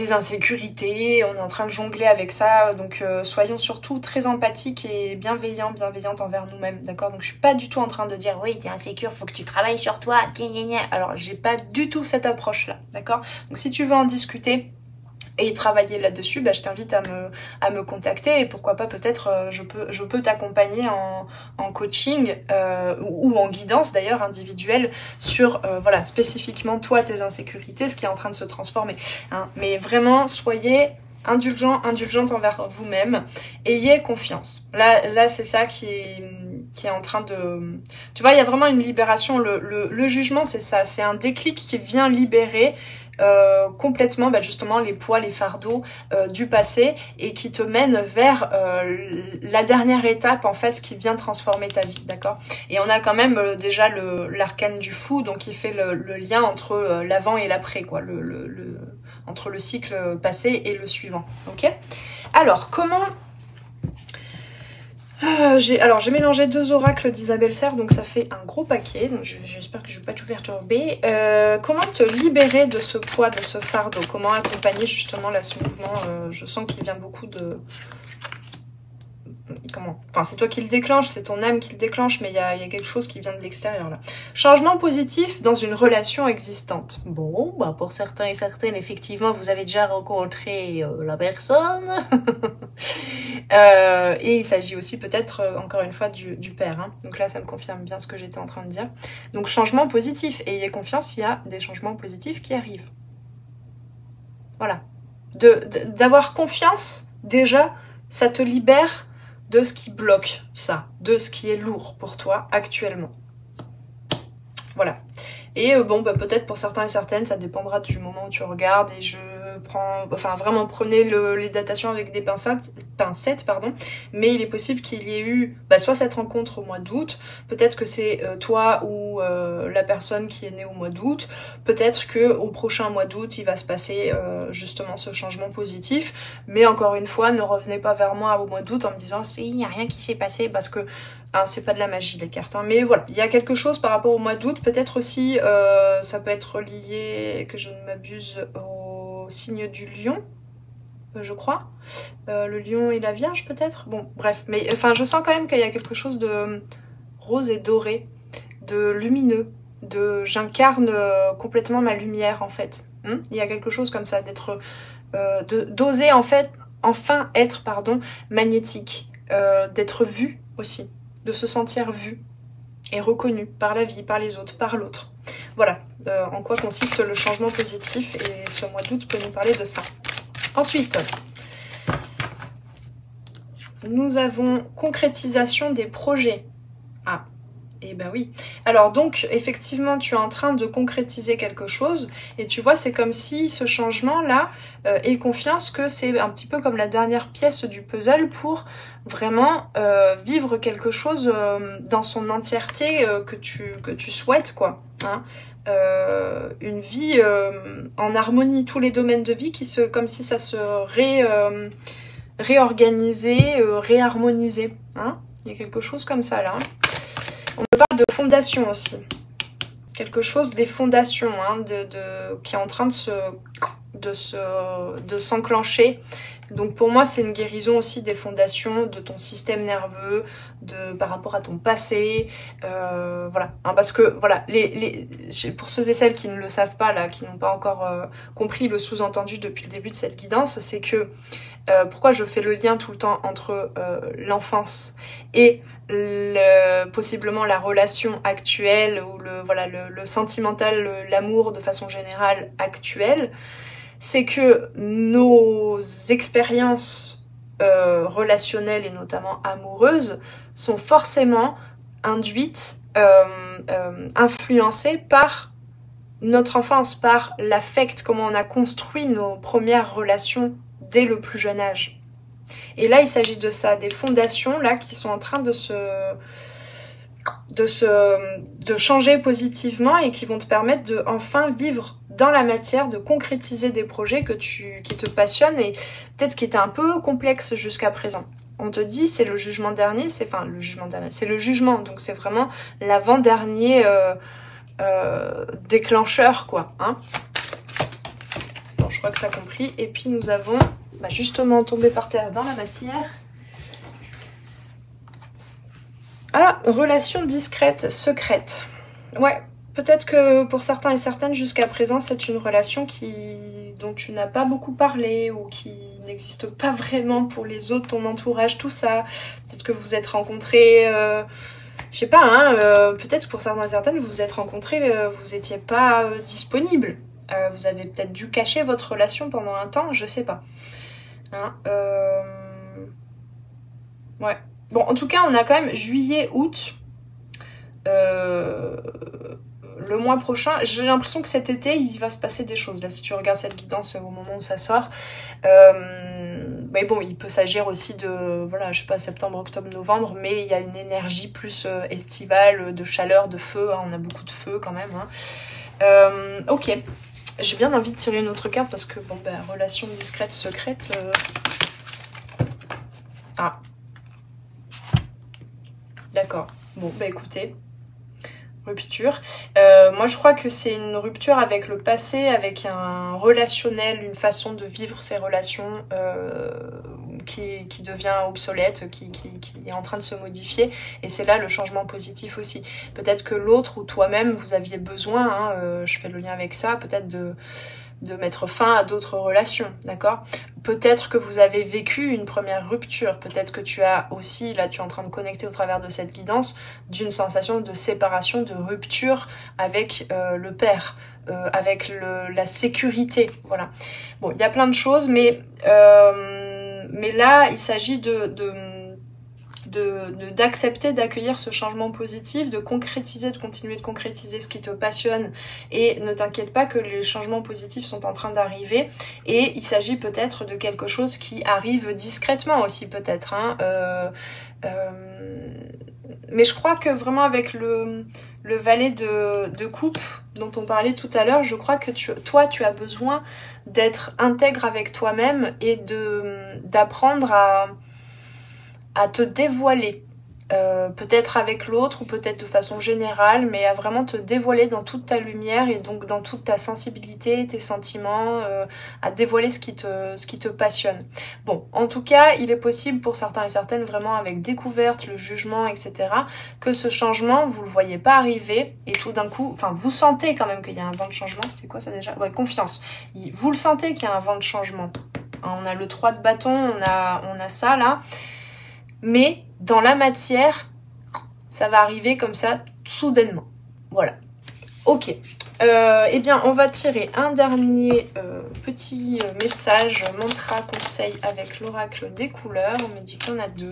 insécurités, on est en train de jongler avec ça. Donc, soyons surtout très empathiques et bienveillantes envers nous-mêmes, d'accord ? Donc, je suis pas du tout en train de dire « Oui, t'es insécure, faut que tu travailles sur toi, gna gna gna ». Alors, j'ai pas du tout cette approche-là, d'accord ? Donc, si tu veux en discuter... et travailler là-dessus, je t'invite à me contacter, et pourquoi pas peut-être je peux t'accompagner en coaching ou en guidance d'ailleurs individuelle sur voilà, spécifiquement toi, tes insécurités, ce qui est en train de se transformer. Hein. Mais vraiment, soyez indulgente envers vous-même, ayez confiance. Là c'est ça qui est en train de... Tu vois, il y a vraiment une libération. Le jugement, c'est ça, c'est un déclic qui vient libérer complètement justement les poids, les fardeaux du passé, et qui te mène vers la dernière étape en fait qui vient transformer ta vie, d'accord? Et on a quand même déjà l'arcane du fou, donc il fait le lien entre l'avant et l'après, quoi, entre le cycle passé et le suivant, ok? Alors, comment... j'ai mélangé 2 oracles d'Isabelle Serre, donc ça fait un gros paquet, donc j'espère que je ne vais pas tout perturber. Comment te libérer de ce poids, de ce fardeau? Comment accompagner justement là ce mouvement? Je sens qu'il vient beaucoup de... Enfin, c'est toi qui le déclenche, c'est ton âme qui le déclenche, mais il y a quelque chose qui vient de l'extérieur là. Changement positif dans une relation existante. Bon, pour certains et certaines, effectivement, vous avez déjà rencontré la personne. Et il s'agit aussi peut-être, encore une fois, du père. Hein. Donc là, ça me confirme bien ce que j'étais en train de dire. Donc, changement positif. Et ayez confiance, il y a des changements positifs qui arrivent. Voilà. D'avoir confiance, déjà, ça te libère de ce qui bloque ça, de ce qui est lourd pour toi actuellement. Voilà. Et peut-être pour certains et certaines, ça dépendra du moment où tu regardes, et vraiment prenez les datations avec des pincettes, pardon. Mais il est possible qu'il y ait eu soit cette rencontre au mois d'août, peut-être que c'est toi ou la personne qui est née au mois d'août, peut-être que au prochain mois d'août, il va se passer justement ce changement positif. Mais encore une fois, ne revenez pas vers moi au mois d'août en me disant il n'y a rien qui s'est passé, parce que c'est pas de la magie les cartes, hein. Mais voilà, il y a quelque chose par rapport au mois d'août, peut-être aussi ça peut être lié, que je ne m'abuse, au signe du lion, je crois, le lion et la vierge peut-être, bon bref, mais enfin je sens quand même qu'il y a quelque chose de rose et doré, de lumineux, j'incarne complètement ma lumière en fait, il y a quelque chose comme ça, d'oser en fait enfin être magnétique, d'être vu aussi, de se sentir vu et reconnu par la vie, par les autres, par l'autre. Voilà en quoi consiste le changement positif, et ce mois d'août peut nous parler de ça. Ensuite, nous avons concrétisation des projets. Ah, et ben oui. Alors donc, effectivement, tu es en train de concrétiser quelque chose, et tu vois, c'est comme si ce changement-là, ait confiance que c'est un petit peu comme la dernière pièce du puzzle pour vraiment vivre quelque chose dans son entièreté que tu souhaites, quoi. Hein. Une vie en harmonie, tous les domaines de vie comme si ça se réorganisait, réharmonisait. Hein. Il y a quelque chose comme ça là. On me parle de fondation aussi. Quelque chose des fondations, hein, qui est en train de s'enclencher. Donc pour moi, c'est une guérison aussi des fondations de ton système nerveux, par rapport à ton passé, voilà. Hein, parce que voilà, pour ceux et celles qui ne le savent pas là, qui n'ont pas encore compris le sous-entendu depuis le début de cette guidance, c'est que pourquoi je fais le lien tout le temps entre l'enfance et possiblement la relation actuelle, ou le sentimental, l'amour de façon générale actuelle, c'est que nos expériences relationnelles et notamment amoureuses sont forcément induites, influencées par notre enfance, par l'affect, comment on a construit nos premières relations dès le plus jeune âge. Et là, il s'agit de ça, des fondations là qui sont en train de changer positivement, et qui vont te permettre de enfin vivre dans la matière, de concrétiser des projets qui te passionnent, et peut-être qui étaient un peu complexes jusqu'à présent. On te dit c'est le jugement dernier, c'est le jugement, donc c'est vraiment l'avant-dernier déclencheur, quoi. Hein. Bon, je crois que tu as compris. Et puis nous avons justement tombé par terre dans la matière. Alors, relation discrète, secrète. Ouais, peut-être que pour certains et certaines, jusqu'à présent, c'est une relation qui dont tu n'as pas beaucoup parlé ou qui n'existe pas vraiment pour les autres, ton entourage, tout ça. Peut-être que vous vous êtes rencontrés, je sais pas, hein, peut-être que pour certains et certaines, vous vous êtes rencontrés, vous n'étiez pas disponible. Vous avez peut-être dû cacher votre relation pendant un temps, je sais pas. Hein, ouais. Bon, en tout cas, on a quand même juillet, août. Le mois prochain, j'ai l'impression que cet été, il va se passer des choses. Là, si tu regardes cette guidance au moment où ça sort. Mais bon, il peut s'agir aussi de, voilà, je sais pas, septembre, octobre, novembre, mais il y a une énergie plus estivale, de chaleur, de feu. Hein, on a beaucoup de feu quand même. Hein. Ok. J'ai bien envie de tirer une autre carte parce que, bon, bah, relation discrète, secrète. Ah. D'accord. Bon, bah écoutez. Rupture. Moi, je crois que c'est une rupture avec le passé, avec un relationnel, une façon de vivre ces relations qui devient obsolète, qui est en train de se modifier. Et c'est là le changement positif aussi. Peut-être que l'autre ou toi-même, vous aviez besoin, hein, je fais le lien avec ça, peut-être de mettre fin à d'autres relations, d'accord? Peut-être que vous avez vécu une première rupture, peut-être que tu as aussi, là tu es en train de connecter au travers de cette guidance, d'une sensation de séparation, de rupture avec le père, avec la sécurité, voilà. Bon, il y a plein de choses, mais là il s'agit d'accepter, d'accueillir ce changement positif, de concrétiser, de continuer de concrétiser ce qui te passionne et ne t'inquiète pas que les changements positifs sont en train d'arriver et il s'agit peut-être de quelque chose qui arrive discrètement aussi peut-être, hein. Mais je crois que vraiment avec le valet de coupe dont on parlait tout à l'heure, je crois que toi tu as besoin d'être intègre avec toi-même et d'apprendre à te dévoiler, peut-être avec l'autre ou peut-être de façon générale, mais à vraiment te dévoiler dans toute ta lumière et donc dans toute ta sensibilité, tes sentiments, à dévoiler ce qui te passionne. Bon, en tout cas, il est possible pour certains et certaines, vraiment avec découverte, le jugement, etc., que ce changement, vous le voyez pas arriver et tout d'un coup, enfin, vous sentez quand même qu'il y a un vent de changement. C'était quoi ça déjà? Ouais, confiance. Vous le sentez qu'il y a un vent de changement. On a le 3 de bâton, on a ça là. Mais dans la matière, ça va arriver comme ça, soudainement. Voilà. Ok. Eh bien, on va tirer un dernier petit message, mantra, conseil avec l'oracle des couleurs. On me dit qu'on a 2.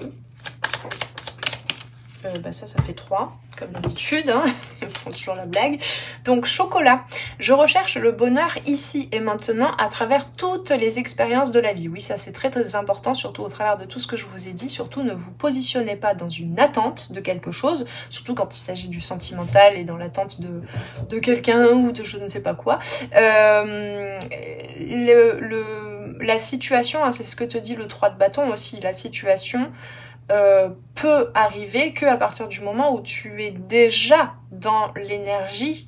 Ça fait 3, comme d'habitude, hein. Ils font toujours la blague. Donc, chocolat. Je recherche le bonheur ici et maintenant à travers toutes les expériences de la vie. Oui, ça c'est très très important, surtout au travers de tout ce que je vous ai dit. Surtout, ne vous positionnez pas dans une attente de quelque chose, surtout quand il s'agit du sentimental et dans l'attente de quelqu'un ou de je ne sais pas quoi. La situation, hein, c'est ce que te dit le 3 de bâton aussi, la situation peut arriver qu'à partir du moment où tu es déjà dans l'énergie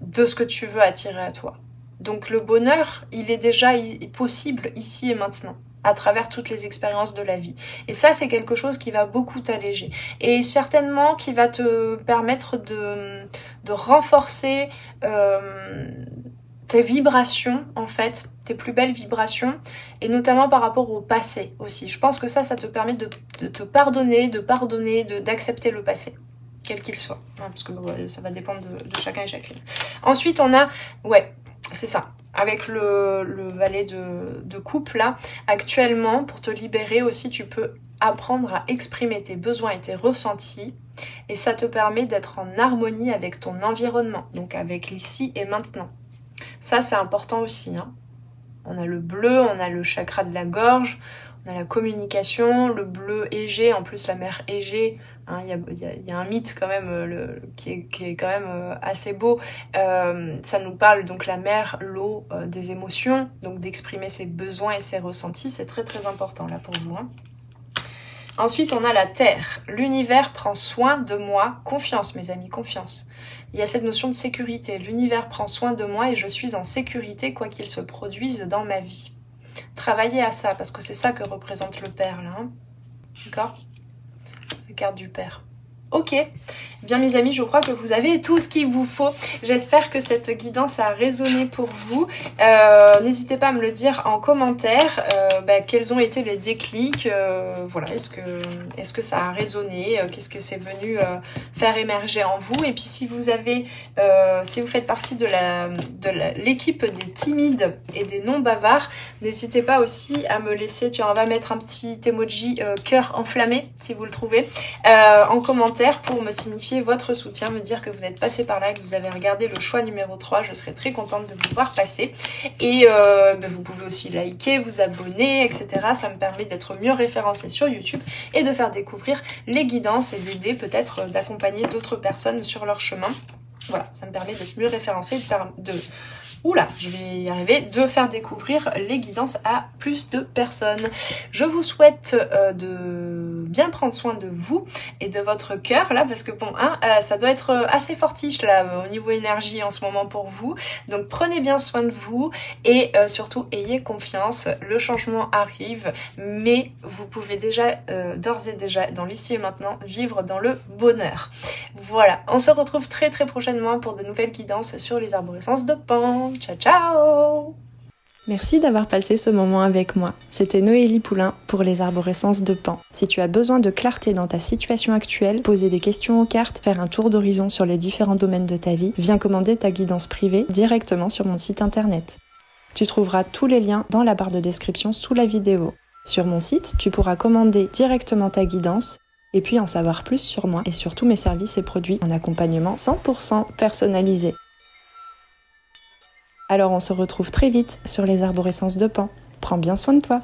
de ce que tu veux attirer à toi. Donc le bonheur, il est déjà possible ici et maintenant, à travers toutes les expériences de la vie. Et ça, c'est quelque chose qui va beaucoup t'alléger. Et certainement qui va te permettre de renforcer tes vibrations, en fait, tes plus belles vibrations, et notamment par rapport au passé aussi. Je pense que ça te permet de te pardonner, d'accepter le passé, quel qu'il soit. Hein, parce que ça va dépendre de chacun et chacune. Ensuite, on a, ouais, c'est ça, avec le valet de coupe, là, actuellement, pour te libérer aussi, tu peux apprendre à exprimer tes besoins et tes ressentis, et ça te permet d'être en harmonie avec ton environnement, donc avec l'ici et maintenant. Ça, c'est important aussi, hein. On a le bleu, on a le chakra de la gorge, on a la communication, le bleu Égée, en plus la mer Égée, hein, y a un mythe quand même qui est quand même assez beau. Ça nous parle donc la mer, l'eau, des émotions, donc d'exprimer ses besoins et ses ressentis, c'est très très important là pour vous, hein. Ensuite, on a la terre. L'univers prend soin de moi. Confiance, mes amis, confiance. Il y a cette notion de sécurité. L'univers prend soin de moi et je suis en sécurité quoi qu'il se produise dans ma vie. Travaillez à ça, parce que c'est ça que représente le père, là. Hein. D'accord ? La carte du père. Ok. Bien mes amis, je crois que vous avez tout ce qu'il vous faut. J'espère que cette guidance a résonné pour vous. N'hésitez pas à me le dire en commentaire, quels ont été les déclics, voilà, est-ce que ça a résonné, qu'est-ce que c'est venu faire émerger en vous. Et puis si vous avez, si vous faites partie de l'équipe des timides et des non bavards, n'hésitez pas aussi à me laisser, tiens, on va mettre un petit emoji cœur enflammé si vous le trouvez en commentaire pour me signifier votre soutien, me dire que vous êtes passé par là, que vous avez regardé le choix numéro 3, je serai très contente de vous voir passer. Et vous pouvez aussi liker, vous abonner, etc. Ça me permet d'être mieux référencée sur YouTube et de faire découvrir les guidances et d'aider peut-être d'accompagner d'autres personnes sur leur chemin. Voilà, ça me permet d'être mieux référencée, oula, je vais y arriver, de faire découvrir les guidances à plus de personnes. Je vous souhaite de bien prendre soin de vous et de votre cœur là, parce que bon, ça doit être assez fortiche là au niveau énergie en ce moment pour vous. Donc prenez bien soin de vous et surtout ayez confiance. Le changement arrive, mais vous pouvez déjà d'ores et déjà dans l'ici et maintenant vivre dans le bonheur. Voilà, on se retrouve très très prochainement pour de nouvelles guidances sur les arborescences de Pan. Ciao ciao! Merci d'avoir passé ce moment avec moi. C'était Noélie Poulain pour les arborescences de Pan. Si tu as besoin de clarté dans ta situation actuelle, poser des questions aux cartes, faire un tour d'horizon sur les différents domaines de ta vie, viens commander ta guidance privée directement sur mon site internet. Tu trouveras tous les liens dans la barre de description sous la vidéo. Sur mon site, tu pourras commander directement ta guidance et puis en savoir plus sur moi et sur tous mes services et produits en accompagnement 100% personnalisé. Alors on se retrouve très vite sur les arborescences de Pan. Prends bien soin de toi.